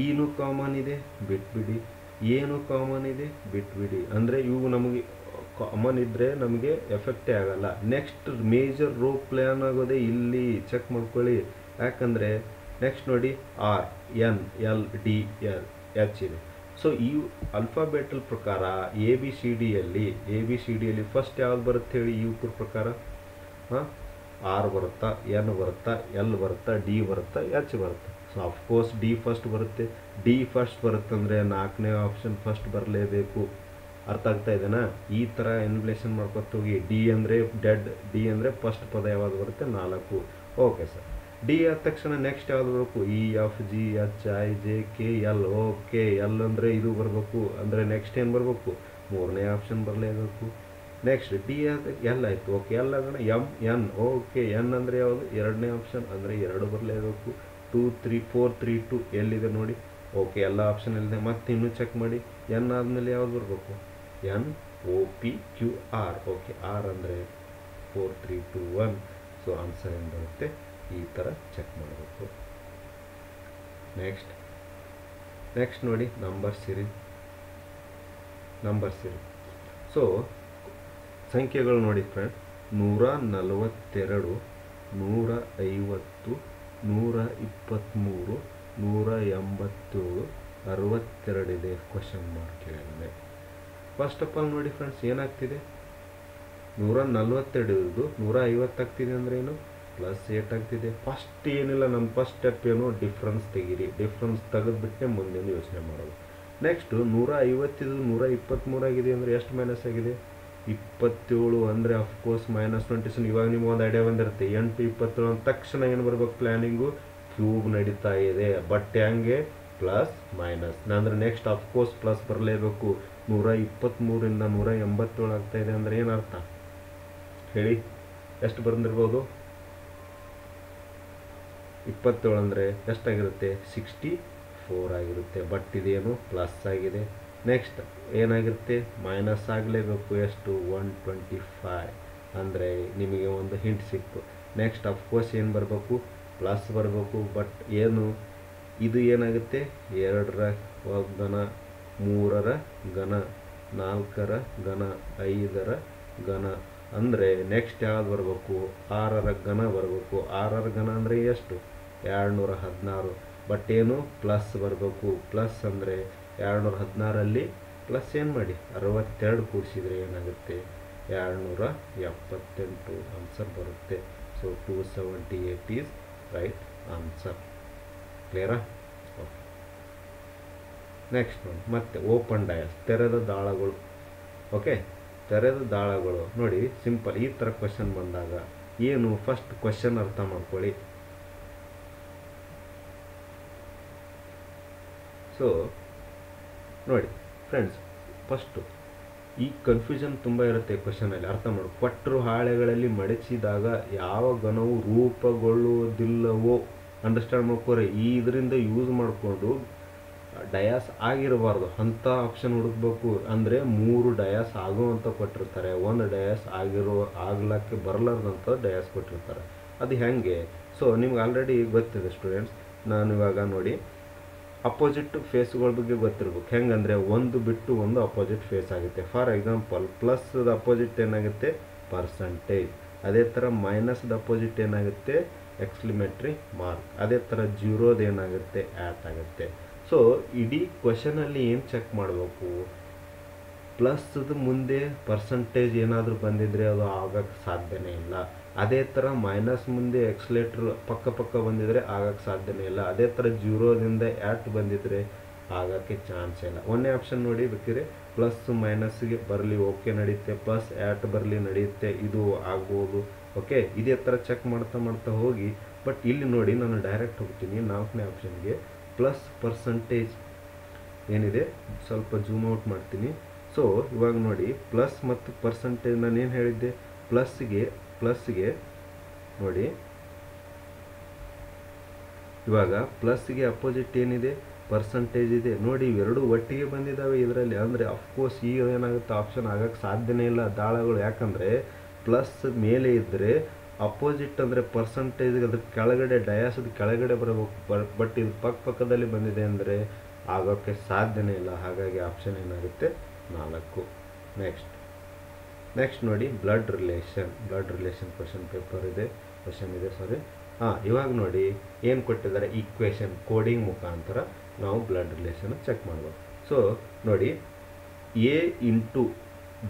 ಈನು ಕಾಮನ್ ಇದೆ, ಬಿಟ್ಬಿಡಿ. ಏನು ಕಾಮನ್ ಇದೆ, ಬಿಟ್ಬಿಡಿ. ಅಂದರೆ ಇವು ನಮಗೆ ಕಾಮನ್ ಇದ್ದರೆ ನಮಗೆ ಎಫೆಕ್ಟೇ ಆಗಲ್ಲ. ನೆಕ್ಸ್ಟ್ ಮೇಜರ್ ರೋ ಪ್ಲ್ಯಾನ್ ಆಗೋದೇ ಇಲ್ಲಿ, ಚೆಕ್ ಮಾಡ್ಕೊಳ್ಳಿ. ಯಾಕಂದರೆ ನೆಕ್ಸ್ಟ್ ನೋಡಿ R N L D L H ಇದೆ. ಸೊ ಈ ಅಲ್ಫಾಬೆಟಲ್ ಪ್ರಕಾರ ಎ ಬಿ ಸಿ ಡಿಯಲ್ಲಿ ಫಸ್ಟ್ ಯಾವ್ದು ಬರುತ್ತೆ ಹೇಳಿ ಇವ್ರ ಪ್ರಕಾರ? ಹಾಂ, ಆರ್ ಬರುತ್ತಾ, ಎನ್ ಬರುತ್ತಾ, ಎಲ್ ಬರುತ್ತಾ, ಡಿ ಬರುತ್ತಾ, ಎಚ್ ಬರುತ್ತೆ. ಸೊ ಅಫ್ಕೋರ್ಸ್ ಡಿ ಫಸ್ಟ್ ಬರುತ್ತೆ. ಡಿ ಫಸ್ಟ್ ಬರುತ್ತಂದರೆ 4ನೇ ಆಪ್ಷನ್ ಫಸ್ಟ್ ಬರಲೇಬೇಕು. ಅರ್ಥ ಆಗ್ತಾ ಇದೆನಾ? ಈ ಥರ ಎನ್ಯುಲೇಷನ್ ಮಾಡ್ಕೊತ ಹೋಗಿ. ಡಿ ಅಂದರೆ ಡೆಡ್, ಡಿ ಅಂದರೆ ಫಸ್ಟ್ ಪದ ಯಾವುದು ಬರುತ್ತೆ? 4. Okay sir. ಡಿ ಆದ ತಕ್ಷಣ ನೆಕ್ಸ್ಟ್ ಯಾವುದು ಬರಬೇಕು? E F G H I J K L. Okay, L ಅಂದರೆ ಇದು ಬರಬೇಕು. ಅಂದರೆ ನೆಕ್ಸ್ಟ್ ಏನು ಬರಬೇಕು? 3ನೇ ಆಪ್ಷನ್ ಬರಲೇಬೇಕು. ನೆಕ್ಸ್ಟ್ ಡಿ ಆದ ಎಲ್ ಆಯಿತು. ಓಕೆ, ಎಲ್ ಆಗೋಣ ಎಮ್ ಎನ್. ಓಕೆ, ಎನ್ ಅಂದರೆ ಯಾವುದು? 2ನೇ ಆಪ್ಷನ್, ಅಂದರೆ 2 ಬರಲೇಬೇಕು. 2 3 4 3 2 ಎಲ್ಲಿದೆ ನೋಡಿ. ಓಕೆ, ಎಲ್ಲ ಆಪ್ಷನ್ ಇಲ್ಲಿದೆ. ಮತ್ತೆ ಇನ್ನೂ ಚೆಕ್ ಮಾಡಿ. ಎನ್ ಆದಮೇಲೆ ಯಾವ್ದು ಬರಬೇಕು? N O P Q R. Okay, R ಅಂದರೆ 4 3 2 1. ಸೊ ಆನ್ಸರ್ ಏನು ಬರುತ್ತೆ? ಈ ಥರ ಚೆಕ್ ಮಾಡಬೇಕು. ನೆಕ್ಸ್ಟ್ ನೋಡಿ ನಂಬರ್ ಸೀರೀಸ್. ಸೊ ಸಂಖ್ಯೆಗಳು ನೋಡಿ ಫ್ರೆಂಡ್, 142, 150, 123, 187, 62 ಇದೆ. ಕ್ವಶನ್ ಮಾರ್ಕ್ ಇದೆ. ಫಸ್ಟ್ ಆಫ್ ಆಲ್ ನೋಡಿ ಫ್ರೆಂಡ್ಸ್, ಏನಾಗ್ತಿದೆ? 142 ಇರೋದು 150 ಆಗ್ತಿದೆ ಅಂದರೆ ಏನು? +8 ಆಗ್ತಿದೆ. ಫಸ್ಟ್ ಏನಿಲ್ಲ, ನಮ್ಮ ಫಸ್ಟ್ ಸ್ಟೆಪ್ ಏನು? ಡಿಫ್ರೆನ್ಸ್ ತೆಗೀರಿ. ಡಿಫ್ರೆನ್ಸ್ ತೆಗೆದುಬಿಟ್ಟೆ ಮುಂದಿನ ಯೋಚನೆ ಮಾಡೋದು. ನೆಕ್ಸ್ಟು 150 123 ಆಗಿದೆ ಅಂದರೆ ಎಷ್ಟು ಮೈನಸ್ ಆಗಿದೆ? 27. ಅಂದರೆ ಅಫ್ಕೋರ್ಸ್ -27. ಇವಾಗ ನಿಮ್ಗೆ ಒಂದು ಐಡಿಯಾ ಬಂದಿರುತ್ತೆ. 8 27 ಅಂದ ತಕ್ಷಣ ಏನು ಬರ್ಬೇಕು? ಪ್ಲ್ಯಾನಿಂಗು ಕ್ಯೂಬ್ ನಡೀತಾ ಇದೆ. ಬಟ್ ಹೆಂಗೆ? Plus minus. ಅಂದರೆ ನೆಕ್ಸ್ಟ್ ಅಫ್ಕೋರ್ಸ್ ಪ್ಲಸ್ ಬರಲೇಬೇಕು. 123ರಿಂದ 187 ಆಗ್ತಾ ಇದೆ ಅಂದರೆ ಏನರ್ಥ ಹೇಳಿ? ಎಷ್ಟು ಬಂದಿರ್ಬೋದು? 27 ಅಂದರೆ ಎಷ್ಟಾಗಿರುತ್ತೆ? 64 ಆಗಿರುತ್ತೆ. ಬಟ್ ಇದೇನು? ಪ್ಲಸ್ ಆಗಿದೆ. ನೆಕ್ಸ್ಟ್ ಏನಾಗಿರುತ್ತೆ? ಮೈನಸ್ ಆಗಲೇಬೇಕು. ಎಷ್ಟು? 125. ಅಂದರೆ ನಿಮಗೆ ಒಂದು ಹಿಂಟ್ ಸಿಕ್ತು. ನೆಕ್ಸ್ಟ್ ಅಫ್ಕೋರ್ಸ್ ಏನು ಬರಬೇಕು? ಪ್ಲಸ್ ಬರಬೇಕು. ಬಟ್ ಏನು ಇದು ಏನಾಗುತ್ತೆ? 2ರ ಘನ, 3ರ ಘನ, 4ರ ಘನ, 5ರ ಘನ. ಅಂದರೆ ನೆಕ್ಸ್ಟ್ ಯಾವ್ದು ಬರಬೇಕು? 6ರ ಘನ ಬರಬೇಕು. 6ರ ಘನ ಅಂದರೆ ಎಷ್ಟು? 216. ಬಟ್ ಏನು? ಪ್ಲಸ್ ಬರಬೇಕು. ಪ್ಲಸ್ ಅಂದರೆ 216ರಲ್ಲಿ ಪ್ಲಸ್ ಏನು ಮಾಡಿ 62 ಕೂಡಿಸಿದರೆ ಏನಾಗುತ್ತೆ? 278 ಆನ್ಸರ್ ಬರುತ್ತೆ. So 278 is right answer. ಕ್ಲಿಯರಾ? ಓಕೆ. ನೆಕ್ಸ್ಟ್ ನೋಡಿ, ಮತ್ತೆ ಓಪನ್ ಡಯಾಸ್, ತೆರೆದ ದಾಳಗಳು. ಓಕೆ, ತೆರೆದ ದಾಳಗಳು ನೋಡಿ ಸಿಂಪಲ್. ಈ ಥರ ಕ್ವಶನ್ ಬಂದಾಗ ಏನು? ಫಸ್ಟ್ ಕ್ವಶನ್ ಅರ್ಥ ಮಾಡ್ಕೊಳ್ಳಿ. ಸೊ ನೋಡಿ ಫ್ರೆಂಡ್ಸ್, ಫಸ್ಟು ಈ ಕನ್ಫ್ಯೂಷನ್ ತುಂಬ ಇರುತ್ತೆ ಕ್ವಶನಲ್ಲಿ. ಅರ್ಥ ಮಾಡಿ. ಕೊಟ್ಟರು ಹಾಳೆಗಳಲ್ಲಿ ಮಡಚಿದಾಗ ಯಾವ ಘನವು ರೂಪುಗೊಳ್ಳುವುದಿಲ್ಲವೋ ಅಂಡರ್ಸ್ಟ್ಯಾಂಡ್ ಮಾಡ್ಕೋರಿ. ಈ ಇದರಿಂದ ಯೂಸ್ ಮಾಡಿಕೊಂಡು ಡಯಾಸ್ ಆಗಿರಬಾರ್ದು ಅಂಥ ಆಪ್ಷನ್ ಹುಡುಕ್ಬೇಕು. ಅಂದರೆ 3 ಡಯಾಸ್ ಆಗುವಂಥ ಕೊಟ್ಟಿರ್ತಾರೆ, 1 ಡಯಾಸ್ ಆಗ್ಲಕ್ಕೆ ಬರಲಾರ್ದಂಥ ಡಯಾಸ್ ಕೊಟ್ಟಿರ್ತಾರೆ. ಅದು ಹೆಂಗೆ? ಸೊ ನಿಮ್ಗೆ ಆಲ್ರೆಡಿ ಗೊತ್ತಿದೆ ಸ್ಟೂಡೆಂಟ್ಸ್. ನಾನು ಇವಾಗ ನೋಡಿ ಅಪೋಸಿಟ್ ಫೇಸ್ಗಳ ಬಗ್ಗೆ ಗೊತ್ತಿರ್ಬೇಕು. ಹೆಂಗಂದರೆ ಒಂದು ಬಿಟ್ಟು ಒಂದು ಅಪೋಸಿಟ್ ಫೇಸ್ ಆಗುತ್ತೆ. ಫಾರ್ ಎಕ್ಸಾಂಪಲ್ ಪ್ಲಸ್ದ ಅಪೋಸಿಟ್ ಏನಾಗುತ್ತೆ? ಪರ್ಸಂಟೇಜ್. ಅದೇ ಥರ ಮೈನಸ್ದ ಅಪೋಸಿಟ್ ಏನಾಗುತ್ತೆ? ಎಕ್ಸ್ಕ್ಲಿಮೇಟ್ರಿ ಮಾರ್ಕ್. ಅದೇ ಥರ ಜೀರೋದು ಏನಾಗುತ್ತೆ? ಆ್ಯಟ್ ಆಗುತ್ತೆ. ಸೊ ಇಡೀ ಕ್ವಶನಲ್ಲಿ ಏನು ಚೆಕ್ ಮಾಡಬೇಕು? ಪ್ಲಸ್ದ ಮುಂದೆ ಪರ್ಸಂಟೇಜ್ ಏನಾದರೂ ಬಂದಿದ್ರೆ ಅದು ಆಗೋಕ್ಕೆ ಸಾಧ್ಯನೇ ಇಲ್ಲ. ಅದೇ ಥರ ಮೈನಸ್ ಮುಂದೆ ಎಕ್ಸ್ಲೇಟ್ರ್ ಪಕ್ಕ ಬಂದಿದ್ರೆ ಆಗೋಕ್ಕೆ ಸಾಧ್ಯನೇ ಇಲ್ಲ. ಅದೇ ಥರ ಜೀರೋದಿಂದ ಆ್ಯಟ್ ಬಂದಿದ್ರೆ ಆಗೋಕ್ಕೆ ಚಾನ್ಸ್ ಇಲ್ಲ. ಒಂದೇ ಆಪ್ಷನ್ ನೋಡಿ ಬೇಕಿದ್ರೆ ಪ್ಲಸ್ ಮೈನಸ್ಗೆ ಬರಲಿ, ಓಕೆ ನಡೆಯುತ್ತೆ. ಪ್ಲಸ್ ಆ್ಯಟ್ ಬರಲಿ, ನಡೆಯುತ್ತೆ. ಇದು ಆಗ್ಬೋದು. ಓಕೆ, ಇದೇ ಥರ ಚೆಕ್ ಮಾಡ್ತಾ ಹೋಗಿ. ಬಟ್ ಇಲ್ಲಿ ನೋಡಿ ನಾನು ಡೈರೆಕ್ಟ್ ಹೋಗ್ತೀನಿ 4ನೇ ಆಪ್ಷನ್ಗೆ. ಪ್ಲಸ್ ಪರ್ಸಂಟೇಜ್ ಏನಿದೆ ಸ್ವಲ್ಪ ಜೂಮ್ ಔಟ್ ಮಾಡ್ತೀನಿ. ಸೊ ಇವಾಗ ನೋಡಿ ಪ್ಲಸ್ ಮತ್ತು ಪರ್ಸಂಟೇಜ್ ನಾನು ಏನು ಹೇಳಿದ್ದೆ? ಪ್ಲಸ್ಗೆ ನೋಡಿ ಇವಾಗ ಪ್ಲಸ್ಗೆ ಅಪೋಸಿಟ್ ಏನಿದೆ? ಪರ್ಸಂಟೇಜ್ ಇದೆ. ನೋಡಿ ಇವೆರಡು ಒಟ್ಟಿಗೆ ಬಂದಿದ್ದಾವೆ ಇದರಲ್ಲಿ. ಅಂದರೆ ಅಫ್ಕೋರ್ಸ್ ಈಗ ಏನಾಗುತ್ತೆ? ಆಪ್ಷನ್ ಆಗೋಕ್ಕೆ ಸಾಧ್ಯನೇ ಇಲ್ಲ ದಾಳಗಳು. ಯಾಕಂದರೆ ಪ್ಲಸ್ ಮೇಲೆ ಇದ್ದರೆ ಅಪೋಸಿಟ್ ಅಂದರೆ ಪರ್ಸಂಟೇಜ್ ಅದ್ರ ಕೆಳಗಡೆ ಡಯಾಸದ ಕೆಳಗಡೆ ಬರಬೇಕು, ಬಟ್ ಇದು ಪಕ್ಕದಲ್ಲಿ ಬಂದಿದೆ ಅಂದರೆ ಆಗೋಕ್ಕೆ ಸಾಧ್ಯನೇ ಇಲ್ಲ. ಹಾಗಾಗಿ ಆಪ್ಷನ್ ಏನಾಗುತ್ತೆ 4. ನೆಕ್ಸ್ಟ್ ನೋಡಿ ಬ್ಲಡ್ ರಿಲೇಷನ್ ಕ್ವಶನ್ ಇದೆ ಸಾರಿ. ಇವಾಗ ನೋಡಿ ಏನು ಕೊಟ್ಟಿದ್ದಾರೆ, ಈಕ್ವೇಷನ್ ಕೋಡಿಂಗ್ ಮುಖಾಂತರ ನಾವು ಬ್ಲಡ್ ರಿಲೇಷನ್ ಚೆಕ್ ಮಾಡ್ಬೋದು. ಸೊ ನೋಡಿ ಎ ಇಂಟು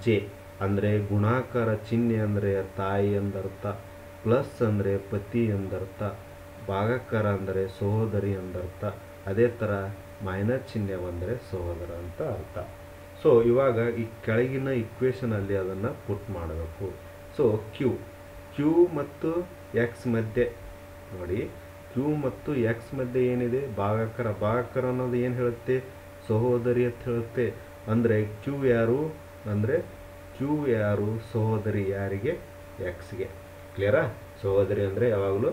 ಜೆ ಅಂದರೆ ಗುಣಾಕಾರ ಚಿಹ್ನೆ ಅಂದರೆ ತಾಯಿ ಎಂದರ್ಥ, ಪ್ಲಸ್ ಅಂದರೆ ಪತಿ ಎಂದರ್ಥ, ಭಾಗಾಕಾರ ಅಂದರೆ ಸಹೋದರಿ ಎಂದರ್ಥ, ಅದೇ ಥರ ಮೈನಸ್ ಚಿಹ್ನೆ ಬಂದರೆ ಸಹೋದರ ಅಂತ ಅರ್ಥ. ಸೊ ಇವಾಗ ಈ ಕೆಳಗಿನ ಇಕ್ವೇಷನಲ್ಲಿ ಅದನ್ನು ಪುಟ್ ಮಾಡಬೇಕು. ಸೊ ಕ್ಯೂ ಮತ್ತು ಎಕ್ಸ್ ಮಧ್ಯೆ ನೋಡಿ, ಕ್ಯೂ ಮತ್ತು ಎಕ್ಸ್ ಮಧ್ಯೆ ಏನಿದೆ ಭಾಗಾಕಾರ ಅನ್ನೋದು ಏನು ಹೇಳುತ್ತೆ, ಸಹೋದರಿ ಅಂತ ಹೇಳುತ್ತೆ. ಅಂದರೆ ಕ್ಯೂ ಯಾರು ಸಹೋದರಿ ಯಾರಿಗೆ, ಎಕ್ಸ್ಗೆ. ಕ್ಲಿಯರಾ? ಸಹೋದರಿ ಅಂದರೆ ಯಾವಾಗಲೂ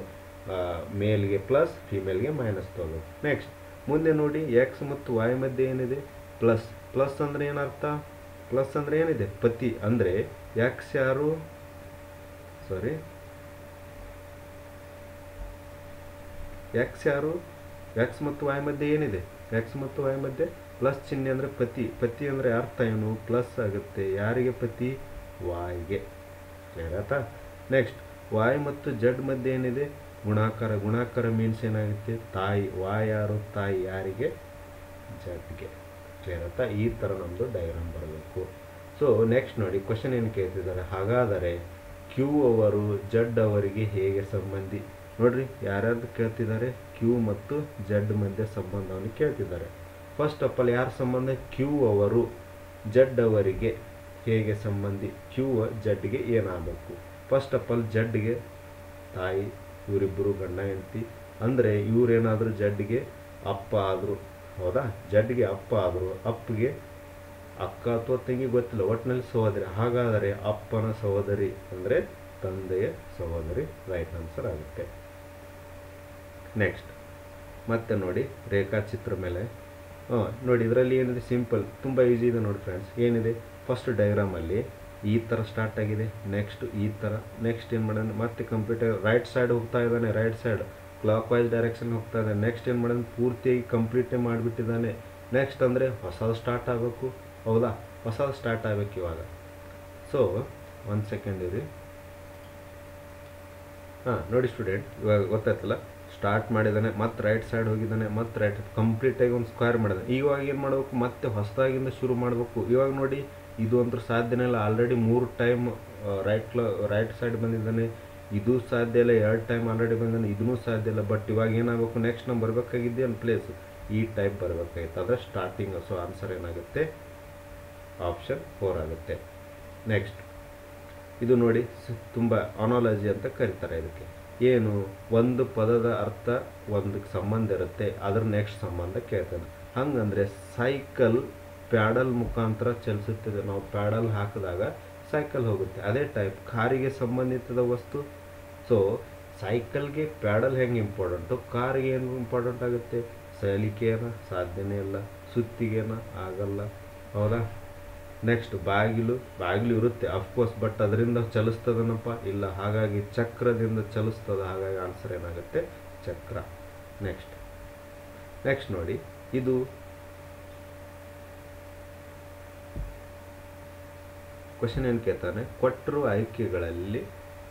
ಮೇಲ್ಗೆ ಪ್ಲಸ್, ಫಿಮೇಲ್ಗೆ ಮೈನಸ್ ತಗೋಬೇಕು. ನೆಕ್ಸ್ಟ್ ಮುಂದೆ ನೋಡಿ ಎಕ್ಸ್ ಮತ್ತು ವೈ ಮಧ್ಯೆ ಏನಿದೆ, ಪ್ಲಸ್ ಅಂದರೆ ಏನರ್ಥ, ಪ್ಲಸ್ ಅಂದರೆ ಏನಿದೆ, ಪತಿ. ಅಂದರೆ ಎಕ್ಸ್ ಯಾರು, ಎಕ್ಸ್ ಮತ್ತು ವೈ ಮಧ್ಯೆ ಏನಿದೆ, ಎಕ್ಸ್ ಮತ್ತು ವೈ ಮಧ್ಯೆ ಪ್ಲಸ್ ಚಿಹ್ನೆ ಅಂದರೆ ಪತಿ ಅಂದರೆ ಅರ್ಥ ಏನು, ಪ್ಲಸ್ ಆಗುತ್ತೆ. ಯಾರಿಗೆ ಪತಿ, ವಾಯ್ಗೆ. ಕ್ಲಿಯರ್ ಆಯ್ತಾ? ನೆಕ್ಸ್ಟ್ ವಾಯ್ ಮತ್ತು ಜಡ್ ಮಧ್ಯೆ ಏನಿದೆ, ಗುಣಾಕಾರ ಮೀನ್ಸ್ ಏನಾಗುತ್ತೆ, ತಾಯಿ. ವಾಯ್ ಯಾರು, ತಾಯಿ ಯಾರಿಗೆ, ಜಡ್ಗೆ. ಕ್ಲಿಯರ್ ಆಯ್ತಾ? ಈ ಥರ ನಮ್ಮದು ಡಯಾಗ್ರಾಮ್ ಬರಬೇಕು. ಸೊ ನೆಕ್ಸ್ಟ್ ನೋಡಿ ಕ್ವಶನ್ ಏನು ಕೇಳ್ತಿದ್ದಾರೆ, ಹಾಗಾದರೆ ಕ್ಯೂ ಅವರು ಜಡ್ ಅವರಿಗೆ ಹೇಗೆ ಸಂಬಂಧಿ? ನೋಡ್ರಿ ಯಾರ್ಯಾರ್ದು ಕೇಳ್ತಿದ್ದಾರೆ, ಕ್ಯೂ ಮತ್ತು ಜಡ್ ಮಧ್ಯೆ ಸಂಬಂಧವನ್ನು ಕೇಳ್ತಿದ್ದಾರೆ. ಫಸ್ಟ್ ಆಫ್ ಆಲ್ ಯಾರ ಸಂಬಂಧ, ಕ್ಯೂ ಅವರು ಜಡ್ ಅವರಿಗೆ ಹೇಗೆ ಸಂಬಂಧಿ, ಕ್ಯೂ ಜಡ್ಗೆ ಏನಾಗಬೇಕು? ಫಸ್ಟ್ ಆಫ್ ಆಲ್ ಜಡ್ಗೆ ತಾಯಿ, ಇವರಿಬ್ಬರು ಗಂಡ ಹೆಂಡತಿ. ಅಂದರೆ ಇವರೇನಾದರೂ ಜಡ್ಗೆ ಅಪ್ಪ ಆದರು, ಹೌದಾ? ಜಡ್ಗೆ ಅಪ್ಪ ಆದರು, ಅಪ್ಪಗೆ ಅಕ್ಕ ಅಥವಾ ತಂಗಿ ಗೊತ್ತಿಲ್ಲ, ಒಟ್ಟಿನಲ್ಲಿ ಸಹೋದರಿ. ಹಾಗಾದರೆ ಅಪ್ಪನ ಸಹೋದರಿ ಅಂದರೆ ತಂದೆಯ ಸಹೋದರಿ, ರೈಟ್ ಆನ್ಸರ್ ಆಗುತ್ತೆ. ನೆಕ್ಸ್ಟ್ ಮತ್ತೆ ನೋಡಿ ರೇಖಾಚಿತ್ರ ಮೇಲೆ ನೋಡಿ ಇದರಲ್ಲಿ ಏನಿದೆ, ಸಿಂಪಲ್, ತುಂಬ ಈಸಿ ಇದೆ ನೋಡಿ ಫ್ರೆಂಡ್ಸ್. ಏನಿದೆ, ಫಸ್ಟ್ ಡಯಾಗ್ರಾಮಲ್ಲಿ ಈ ಥರ ಸ್ಟಾರ್ಟ್ ಆಗಿದೆ, ನೆಕ್ಸ್ಟ್ ಈ ಥರ, ನೆಕ್ಸ್ಟ್ ಏನು ಮಾಡೋಣ, ಮತ್ತೆ ಕಂಪ್ಯೂಟರ್ ರೈಟ್ ಸೈಡ್ ಹೋಗ್ತಾ ಇದ್ದಾನೆ, right side clockwise direction ಹೋಗ್ತಾ ಇದ್ದಾನೆ. ನೆಕ್ಸ್ಟ್ ಏನು ಮಾಡೋಣ, ಪೂರ್ತಿಯಾಗಿ ಕಂಪ್ಲೀಟೇ ಮಾಡಿಬಿಟ್ಟಿದ್ದಾನೆ. ನೆಕ್ಸ್ಟ್ ಅಂದರೆ ಹೊಸದು ಸ್ಟಾರ್ಟ್ ಆಗಬೇಕು, ಹೌದಾ? ಹೊಸದು ಸ್ಟಾರ್ಟ್ ಆಗಬೇಕು ಇವಾಗ. ಸೊ 1 ಸೆಕೆಂಡ್ ಇರಿ. ನೋಡಿ ಸ್ಟೂಡೆಂಟ್, ಇವಾಗ ಗೊತ್ತಾಯ್ತಲ್ಲ, ಸ್ಟಾರ್ಟ್ ಮಾಡಿದ್ದಾನೆ, ಮತ್ತೆ ರೈಟ್ ಸೈಡ್ ಹೋಗಿದ್ದಾನೆ, ಮತ್ತೆ ರೈಟ್ ಕಂಪ್ಲೀಟಾಗಿ ಒಂದು ಸ್ಕ್ವೇರ್ ಮಾಡಿದ್ದಾನೆ. ಇವಾಗ ಏನು ಮಾಡಬೇಕು, ಮತ್ತೆ ಹೊಸದಾಗಿಂದ ಶುರು ಮಾಡಬೇಕು. ಇವಾಗ ನೋಡಿ ಇದು ಅಂತೂ ಸಾಧ್ಯನೇ ಇಲ್ಲ, ಆಲ್ರೆಡಿ 3 ಟೈಮ್ ರೈಟ್ ಸೈಡ್ ಬಂದಿದ್ದಾನೆ. ಇದು ಸಾಧ್ಯ ಇಲ್ಲ, 2 ಟೈಮ್ ಆಲ್ರೆಡಿ ಬಂದಿದ್ದಾನೆ, ಇದೂ ಸಾಧ್ಯ ಇಲ್ಲ. ಬಟ್ ಇವಾಗ ಏನಾಗಬೇಕು, ನೆಕ್ಸ್ಟ್ ನಾವು ಬರಬೇಕಾಗಿದ್ದೆ ಒಂದು ಪ್ಲೇಸ್, ಈ ಟೈಪ್ ಬರಬೇಕಾಗಿತ್ತು, ಅಂದರೆ ಸ್ಟಾರ್ಟಿಂಗ್. ಸೊ ಆನ್ಸರ್ ಏನಾಗುತ್ತೆ, ಆಪ್ಷನ್ 4 ಆಗುತ್ತೆ. ನೆಕ್ಸ್ಟ್ ಇದು ನೋಡಿ, ತುಂಬ ಅನಾಲಜಿ ಅಂತ ಕರೀತಾರೆ ಇದಕ್ಕೆ. ಏನು, ಒಂದು ಪದದ ಅರ್ಥ ಒಂದಕ್ಕೆ ಸಂಬಂಧ ಇರುತ್ತೆ, ಅದ್ರ ನೆಕ್ಸ್ಟ್ ಸಂಬಂಧ ಕೇಳ್ತಾನೆ. ಹಂಗಂದರೆ ಸೈಕಲ್ ಪ್ಯಾಡಲ್ ಮುಖಾಂತರ ಚಲಿಸುತ್ತದೆ, ನಾವು ಪ್ಯಾಡಲ್ ಹಾಕಿದಾಗ ಸೈಕಲ್ ಹೋಗುತ್ತೆ. ಅದೇ ಟೈಪ್ ಕಾರಿಗೆ ಸಂಬಂಧಿತ ವಸ್ತು. ಸೊ ಸೈಕಲ್ಗೆ ಪ್ಯಾಡಲ್ ಹೆಂಗೆ ಇಂಪಾರ್ಟೆಂಟು, ಕಾರಿಗೆ ಏನು ಇಂಪಾರ್ಟೆಂಟ್ ಆಗುತ್ತೆ, ಸಲಿಕೇನ ಸಾಧ್ಯನೇ ಇಲ್ಲ, ಸುತ್ತಿಗೇನ ಆಗಲ್ಲ, ಹೌದಾ? ನೆಕ್ಸ್ಟ್ ಬಾಗಿಲು ಇರುತ್ತೆ ಅಫ್ಕೋರ್ಸ್, ಬಟ್ ಅದರಿಂದ ಚಲಿಸ್ತದನಪ್ಪ ಇಲ್ಲ, ಹಾಗಾಗಿ ಚಕ್ರದಿಂದ ಚಲಿಸ್ತದ, ಹಾಗಾಗಿ ಆನ್ಸರ್ ಏನಾಗುತ್ತೆ, ಚಕ್ರ. ನೆಕ್ಸ್ಟ್ ನೋಡಿ, ಇದು ಕ್ವಶನ್ ಏನು ಕೇಳ್ತಾನೆ, ಕೊಟ್ಟರು ಆಯ್ಕೆಗಳಲ್ಲಿ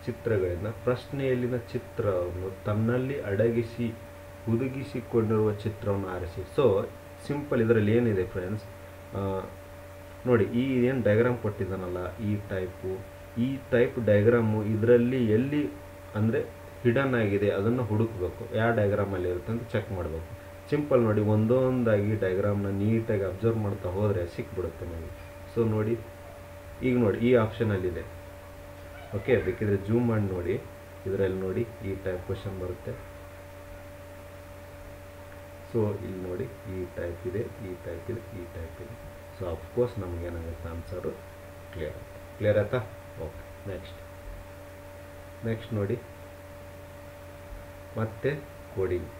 ಚಿತ್ರಗಳಿಂದ ಪ್ರಶ್ನೆಯಲ್ಲಿನ ಚಿತ್ರವನ್ನು ತನ್ನಲ್ಲಿ ಅಡಗಿಸಿ ಹುದುಗಿಸಿಕೊಂಡಿರುವ ಚಿತ್ರವನ್ನು ಆರಿಸಿ. ಸೊ ಸಿಂಪಲ್, ಇದರಲ್ಲಿ ಏನಿದೆ ಫ್ರೆಂಡ್ಸ್, ನೋಡಿ ಈ ಏನು ಡಯಾಗ್ರಾಮ್ ಕೊಟ್ಟಿದ್ದಾನಲ್ಲ, ಈ ಟೈಪ್ ಡಯಾಗ್ರಾಮು ಇದರಲ್ಲಿ ಎಲ್ಲಿ ಅಂದರೆ ಹಿಡನ್ ಆಗಿದೆ, ಅದನ್ನು ಹುಡುಕಬೇಕು. ಯಾವ ಡಯಾಗ್ರಾಮಲ್ಲಿ ಇರುತ್ತೆ ಅಂತ ಚೆಕ್ ಮಾಡಬೇಕು. ಸಿಂಪಲ್ ನೋಡಿ, ಒಂದೊಂದಾಗಿ ಡಯಾಗ್ರಾಮ್ನ ನೀಟಾಗಿ ಅಬ್ಸರ್ವ್ ಮಾಡ್ತಾ ಹೋದರೆ ಸಿಕ್ಬಿಡುತ್ತೆ ನಮಗೆ. ಸೊ ನೋಡಿ, ಈಗ ನೋಡಿ ಈ ಆಪ್ಷನಲ್ಲಿದೆ, ಓಕೆ? ಬೇಕಿದ್ರೆ ಜೂಮ್ ಮಾಡಿ ನೋಡಿ, ಇದರಲ್ಲಿ ನೋಡಿ ಈ ಟೈಪ್ ಕ್ವಶನ್ ಬರುತ್ತೆ. ಸೊ ಇಲ್ಲಿ ನೋಡಿ ಈ ಟೈಪ್ ಇದೆ, ಈ ಟೈಪ್ ಇದೆ. ಸೊ ಅಫ್ಕೋರ್ಸ್ ನಮಗೇನಾಗುತ್ತೆ, ಆನ್ಸರು ಕ್ಲಿಯರ್ ಆಯ್ತಾ? ಓಕೆ. ನೆಕ್ಸ್ಟ್ ನೋಡಿ, ಮತ್ತೆ ಕೋಡಿಂಗ್.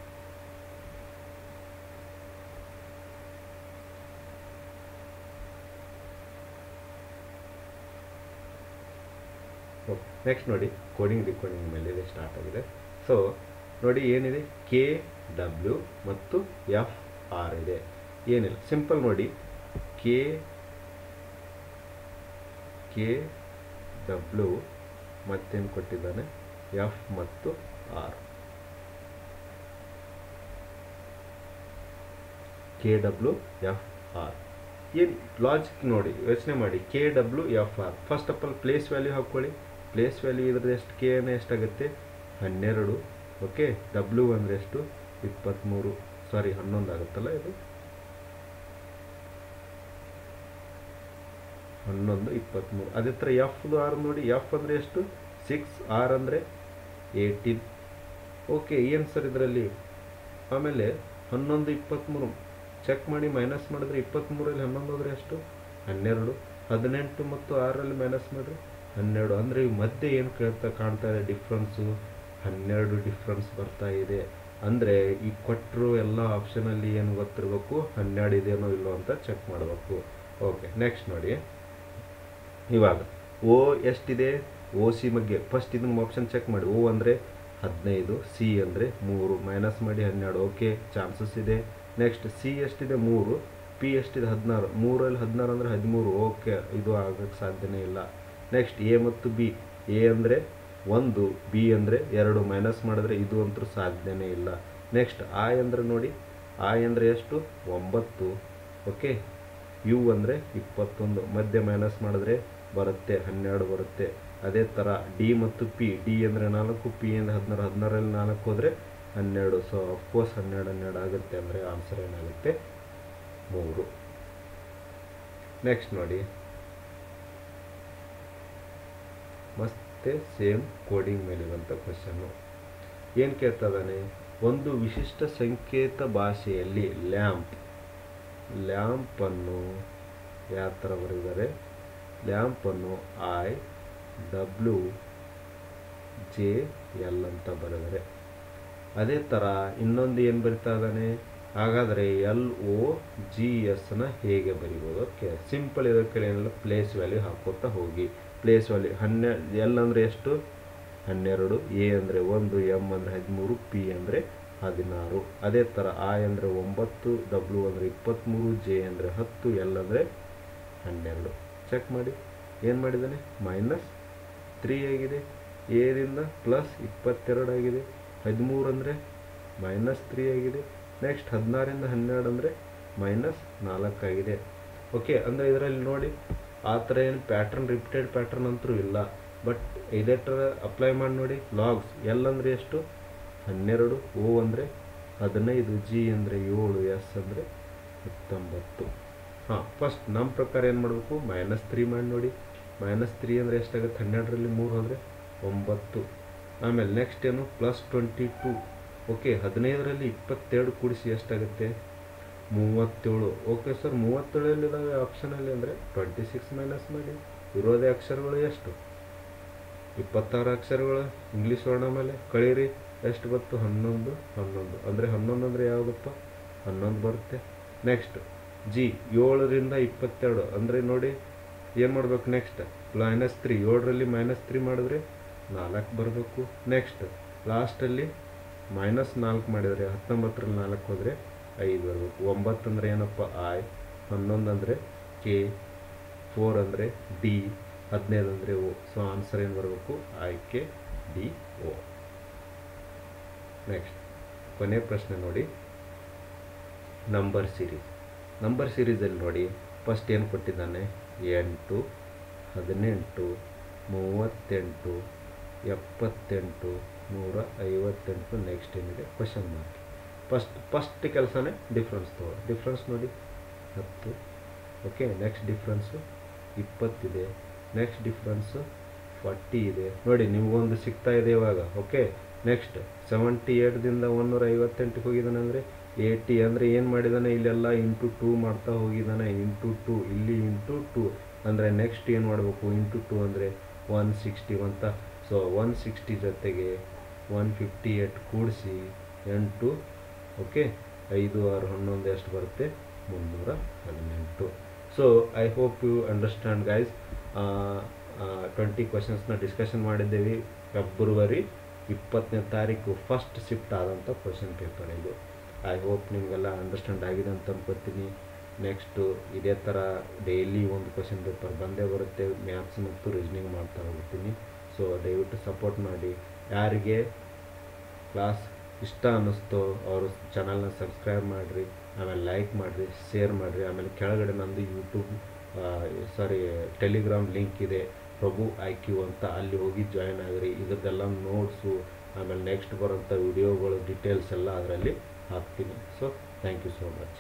ನೆಕ್ಸ್ಟ್ ನೋಡಿ, ಕೋಡಿಂಗ್ ಡಿಕೋಡಿಂಗ್ ಮೇಲೆ ಇದೆ ಸ್ಟಾರ್ಟ್ ಆಗಿದೆ. ಸೊ ನೋಡಿ ಏನಿದೆ, ಕೆ ಡಬ್ಲ್ಯೂ ಮತ್ತು ಎಫ್ ಆರ್ ಇದೆ. ಏನಿಲ್ಲ, ಸಿಂಪಲ್ ನೋಡಿ, ಕೆ ಡಬ್ಲ್ಯೂ ಮತ್ತೇನು ಕೊಟ್ಟಿದ್ದಾನೆ, ಎಫ್ ಮತ್ತು R. K W F R ಏನು ಲಾಜಿಕ್ ನೋಡಿ, ಯೋಚನೆ ಮಾಡಿ. K W F R, first of all place value ಹಾಕ್ಕೊಳ್ಳಿ. ಪ್ಲೇಸ್ ವ್ಯಾಲ್ಯೂ ಇದ್ರದ್ದು ಎಷ್ಟು, ಕೆ ಅನ್ನ ಎಷ್ಟಾಗುತ್ತೆ 12. ಓಕೆ, ಡಬ್ಲ್ಯೂ ಅಂದರೆ ಎಷ್ಟು 23, ಸಾರಿ 11 ಆಗುತ್ತಲ್ಲ, ಇದು 11 23. ಅದೇ ಥರ ಎಫ್ದು ಆರ್ ನೋಡಿ, ಎಫ್ ಅಂದರೆ ಎಷ್ಟು 6, ಆರ್ ಅಂದರೆ 18. ಓಕೆ, ಏನು ಸರ್ ಇದರಲ್ಲಿ. ಆಮೇಲೆ 11 23 ಚೆಕ್ ಮಾಡಿ, ಮೈನಸ್ ಮಾಡಿದ್ರೆ 23ರಲ್ಲಿ 11 ಹೋದರೆ ಎಷ್ಟು 12. 18 ಮತ್ತು 6ರಲ್ಲಿ ಮೈನಸ್ ಮಾಡಿದ್ರೆ 12. ಅಂದರೆ ಇವು ಮಧ್ಯೆ ಏನು ಕಾಣ್ತಾ ಇದೆ ಡಿಫ್ರೆನ್ಸು, 12 ಡಿಫ್ರೆನ್ಸ್ ಬರ್ತಾ ಇದೆ. ಅಂದರೆ ಈ ಕೊಟ್ಟರು ಎಲ್ಲ ಆಪ್ಷನಲ್ಲಿ ಏನು ಗೊತ್ತಿರಬೇಕು, 12 ಇದೆಯೋ ಇಲ್ಲೋ ಅಂತ ಚೆಕ್ ಮಾಡಬೇಕು. ಓಕೆ, ನೆಕ್ಸ್ಟ್ ನೋಡಿ. ಇವಾಗ ಓ ಎಷ್ಟಿದೆ, ಓ ಸಿ ಬಗ್ಗೆ ಫಸ್ಟ್ ಇದನ್ನು ಆಪ್ಷನ್ ಚೆಕ್ ಮಾಡಿ. ಓ ಅಂದರೆ 15, ಸಿ ಅಂದರೆ 3, ಮೈನಸ್ ಮಾಡಿ 12. ಓಕೆ, ಚಾನ್ಸಸ್ ಇದೆ. ನೆಕ್ಸ್ಟ್ ಸಿ ಎಷ್ಟಿದೆ 3, ಪಿ ಎಷ್ಟಿದೆ 16, 3ರಲ್ಲಿ 16 ಅಂದರೆ 13. ಓಕೆ, ಇದು ಆಗೋಕ್ಕೆ ಸಾಧ್ಯನೇ ಇಲ್ಲ. ನೆಕ್ಸ್ಟ್ ಎ ಮತ್ತು ಬಿ, ಎ ಅಂದರೆ 1, ಬಿ ಅಂದರೆ 2, ಮೈನಸ್ ಮಾಡಿದ್ರೆ ಇದು ಅಂತೂ ಸಾಧ್ಯನೇ ಇಲ್ಲ. ನೆಕ್ಸ್ಟ್ ಐ ಅಂದರೆ ನೋಡಿ, ಐ ಅಂದರೆ ಎಷ್ಟು 9. ಓಕೆ, ಯು ಅಂದರೆ 21, ಮಧ್ಯೆ ಮೈನಸ್ ಮಾಡಿದ್ರೆ ಬರುತ್ತೆ 12 ಬರುತ್ತೆ. ಅದೇ ಥರ ಡಿ ಮತ್ತು ಪಿ, ಡಿ ಅಂದರೆ 4, ಪಿ ಅಂದರೆ 16, 16ರಲ್ಲಿ 4 ಹೋದರೆ 12. ಸೊ ಅಫ್ಕೋರ್ಸ್ 12 ಆಗುತ್ತೆ. ಅಂದರೆ ಆನ್ಸರ್ ಏನಾಗುತ್ತೆ 3. ನೆಕ್ಸ್ಟ್ ನೋಡಿ, ಮತ್ತೆ ಸೇಮ್ ಕೋಡಿಂಗ್ ಮೇಲಿರುವಂಥ ಕ್ವಶನ್ನು ಏನು ಕೇಳ್ತಾ ಇದ್ದಾನೆ, ಒಂದು ವಿಶಿಷ್ಟ ಸಂಕೇತ ಭಾಷೆಯಲ್ಲಿ ಲ್ಯಾಂಪನ್ನು ಯಾವ ಥರ ಬರೆದಿದ್ದಾರೆ, ಲ್ಯಾಂಪನ್ನು ಐ ಡಬ್ಲ್ಯೂ ಜೆ ಎಲ್ ಅಂತ ಬರೆದರೆ. ಅದೇ ಥರ ಇನ್ನೊಂದು ಏನು ಬರಿತಾ ಇದ್ದಾನೆ, ಹಾಗಾದರೆ ಎಲ್ ಒ ಜಿ ಎಸ್ನ ಹೇಗೆ ಬರಿಬೋದು. ಓಕೆ, ಸಿಂಪಲ್ ಇದಕ್ಕೆ ಏನಿಲ್ಲ, ಪ್ಲೇಸ್ ವ್ಯಾಲ್ಯೂ ಹಾಕೋತಾ ಹೋಗಿ. ಪ್ಲೇಸ್ ವ್ಯಾಲ್ಯೂ 12, ಎಲ್ ಅಂದರೆ ಎಷ್ಟು 12, ಎ ಅಂದರೆ 1, ಎಮ್ ಅಂದರೆ 13, ಪಿ ಅಂದರೆ 16. ಅದೇ ಥರ ಐ ಅಂದರೆ 9, ಡಬ್ಲ್ಯೂ ಅಂದರೆ 23, ಜೆ ಅಂದರೆ 10, ಎಲ್ ಅಂದರೆ 12. ಚೆಕ್ ಮಾಡಿ, ಏನು ಮಾಡಿದ್ದಾನೆ -3 ಆಗಿದೆ, ಎದಿಂದ +22 ಆಗಿದೆ, 13 ಅಂದರೆ -3 ಆಗಿದೆ. ನೆಕ್ಸ್ಟ್ 16ರಿಂದ 12 ಅಂದರೆ -4 ಆಗಿದೆ. ಓಕೆ, ಅಂದರೆ ಇದರಲ್ಲಿ ನೋಡಿ ಆ ಥರ ಏನು ಪ್ಯಾಟ್ರನ್ ರಿಪೀಟೆಡ್ ಪ್ಯಾಟ್ರನ್ ಅಂತೂ ಇಲ್ಲ. ಬಟ್ ಇದೇ ಥರ ಅಪ್ಲೈ ಮಾಡಿ ನೋಡಿ. ಲಾಗ್ಸ್ ಎಲ್ ಅಂದರೆ ಎಷ್ಟು 12, ಓ ಅಂದರೆ 15, ಜಿ ಅಂದರೆ 7, ಎಸ್ ಅಂದರೆ 19. ಹಾಂ, ಫಸ್ಟ್ ನಮ್ಮ ಪ್ರಕಾರ ಏನು ಮಾಡಬೇಕು, -3 ಮಾಡಿ ನೋಡಿ. -3 ಅಂದರೆ ಎಷ್ಟಾಗುತ್ತೆ, 12ರಲ್ಲಿ 3 ಹೋದರೆ 9. ಆಮೇಲೆ ನೆಕ್ಸ್ಟ್ ಏನು +22. ಓಕೆ, 15ರಲ್ಲಿ 22 ಕೂಡಿಸಿ ಎಷ್ಟಾಗುತ್ತೆ 37. ಓಕೆ ಸರ್, 37 ಆಪ್ಷನಲ್ಲಿ ಅಂದರೆ 26 ಮೈನಸ್ ಮಾಡಿ. ಇರೋದೇ ಅಕ್ಷರಗಳು ಎಷ್ಟು 26 ಅಕ್ಷರಗಳು ಇಂಗ್ಲೀಷ್ ವರ್ಣ ಮೇಲೆ ಕಳೀರಿ. ಎಷ್ಟು ಬಂತು 11 ಅಂದರೆ 11 ಅಂದರೆ ಯಾವುದಪ್ಪ 11 ಬರುತ್ತೆ. ನೆಕ್ಸ್ಟ್ ಜಿ 7ರಿಂದ 22 ಅಂದರೆ ನೋಡಿ ಏನು ಮಾಡಬೇಕು, ನೆಕ್ಸ್ಟ್ -3, 7ರಲ್ಲಿ -3 ಮಾಡಿದ್ರೆ 4 ಬರಬೇಕು. ನೆಕ್ಸ್ಟ್ ಲಾಸ್ಟಲ್ಲಿ -4 ಮಾಡಿದರೆ 19ರಲ್ಲಿ 4 ಹೋದರೆ 5 ಬರಬೇಕು. 9 ಅಂದರೆ ಏನಪ್ಪ ಐ, 11 ಅಂದರೆ ಕೆ, 4 ಅಂದರೆ ಡಿ, 15 ಅಂದರೆ ಓ. ಸೊ ಆನ್ಸರ್ ಏನು ಬರಬೇಕು, I K D O. Next ಕೊನೆಯ ಪ್ರಶ್ನೆ ನೋಡಿ, ನಂಬರ್ ಸೀರೀಸಲ್ಲಿ ನೋಡಿ ಫಸ್ಟ್ ಏನು ಕೊಟ್ಟಿದ್ದಾನೆ, 8, 18, 38, 78, 158. ನೆಕ್ಸ್ಟ್ ಏನಿದೆ ಕ್ವಶನ್ ಮಾರ್ಕ್. ಫಸ್ಟ್ ಕೆಲಸನೇ ಡಿಫ್ರೆನ್ಸ್ ತಗೊಳ್ಳಿ. ಡಿಫ್ರೆನ್ಸ್ ನೋಡಿ 10. ಓಕೆ, ನೆಕ್ಸ್ಟ್ ಡಿಫ್ರೆನ್ಸು 20 ಇದೆ. ನೆಕ್ಸ್ಟ್ ಡಿಫ್ರೆನ್ಸು 40 ಇದೆ. ನೋಡಿ ನಿಮಗೊಂದು ಸಿಗ್ತಾ ಇದೆ ಇವಾಗ. ಓಕೆ, ನೆಕ್ಸ್ಟ್ 78ದಿಂದ 158ಗೆ ಹೋಗಿದ್ದಾನೆ ಅಂದರೆ 80. ಅಂದರೆ ಏನು ಮಾಡಿದ್ದಾನೆ, ಇಲ್ಲೆಲ್ಲ ಇಂಟು 2 ಮಾಡ್ತಾ ಹೋಗಿದ್ದಾನೆ. ಇಂಟು 2, ಇಲ್ಲಿ ಇಂಟು 2 ಅಂದರೆ ನೆಕ್ಸ್ಟ್ ಏನು ಮಾಡಬೇಕು, ಇಂಟು 2 ಅಂದರೆ 160 ಅಂತ. ಸೊ 160 ಜೊತೆಗೆ 158 ಕೂಡಿಸಿ 8. ಓಕೆ, 5, 6, 11 ಎಷ್ಟು ಬರುತ್ತೆ 318. So I hope you understand guys. 20 ಕ್ವಶನ್ಸ್ನ ಡಿಸ್ಕಷನ್ ಮಾಡಿದ್ದೇವೆ. ಫೆಬ್ರವರಿ 20ನೇ ತಾರೀಕು ಫಸ್ಟ್ ಶಿಫ್ಟ್ ಆದಂಥ ಕ್ವಶನ್ ಪೇಪರ್ ಇದು. ಐ ಹೋಪ್ ನಿಮಗೆಲ್ಲ ಅಂಡರ್ಸ್ಟ್ಯಾಂಡ್ ಆಗಿದೆ ಅಂತ ಅನ್ಕೋತೀನಿ. ನೆಕ್ಸ್ಟು ಇದೇ ಥರ ಡೈಲಿ ಒಂದು ಕ್ವಶನ್ ಪೇಪರ್ ಬಂದೇ ಬರುತ್ತೆ. ಮ್ಯಾಥ್ಸ್ ಮತ್ತು ರೀಸ್ನಿಂಗ್ ಮಾಡ್ತಾ ಹೋಗ್ತೀನಿ. ಸೊ ದಯವಿಟ್ಟು ಸಪೋರ್ಟ್ ಮಾಡಿ. ಯಾರಿಗೆ ಕ್ಲಾಸ್ ಇಷ್ಟ ಅನ್ನಿಸ್ತೋ ಅವರು ಚಾನಲ್ನ ಸಬ್ಸ್ಕ್ರೈಬ್ ಮಾಡಿರಿ, ಆಮೇಲೆ ಲೈಕ್ ಮಾಡಿರಿ, ಶೇರ್ ಮಾಡಿರಿ. ಆಮೇಲೆ ಕೆಳಗಡೆ ನಂದು ಯೂಟ್ಯೂಬ್ ಟೆಲಿಗ್ರಾಮ್ ಲಿಂಕ್ ಇದೆ, ಪ್ರಭು IQ ಅಂತ, ಅಲ್ಲಿ ಹೋಗಿ ಜಾಯ್ನ್ ಆಗಿರಿ. ಇದ್ರದ್ದೆಲ್ಲ ನೋಟ್ಸು ಆಮೇಲೆ ನೆಕ್ಸ್ಟ್ ಬರೋಂಥ ವಿಡಿಯೋಗಳು ಡೀಟೇಲ್ಸ್ ಎಲ್ಲ ಅದರಲ್ಲಿ ಹಾಕ್ತೀನಿ. So thank you so much.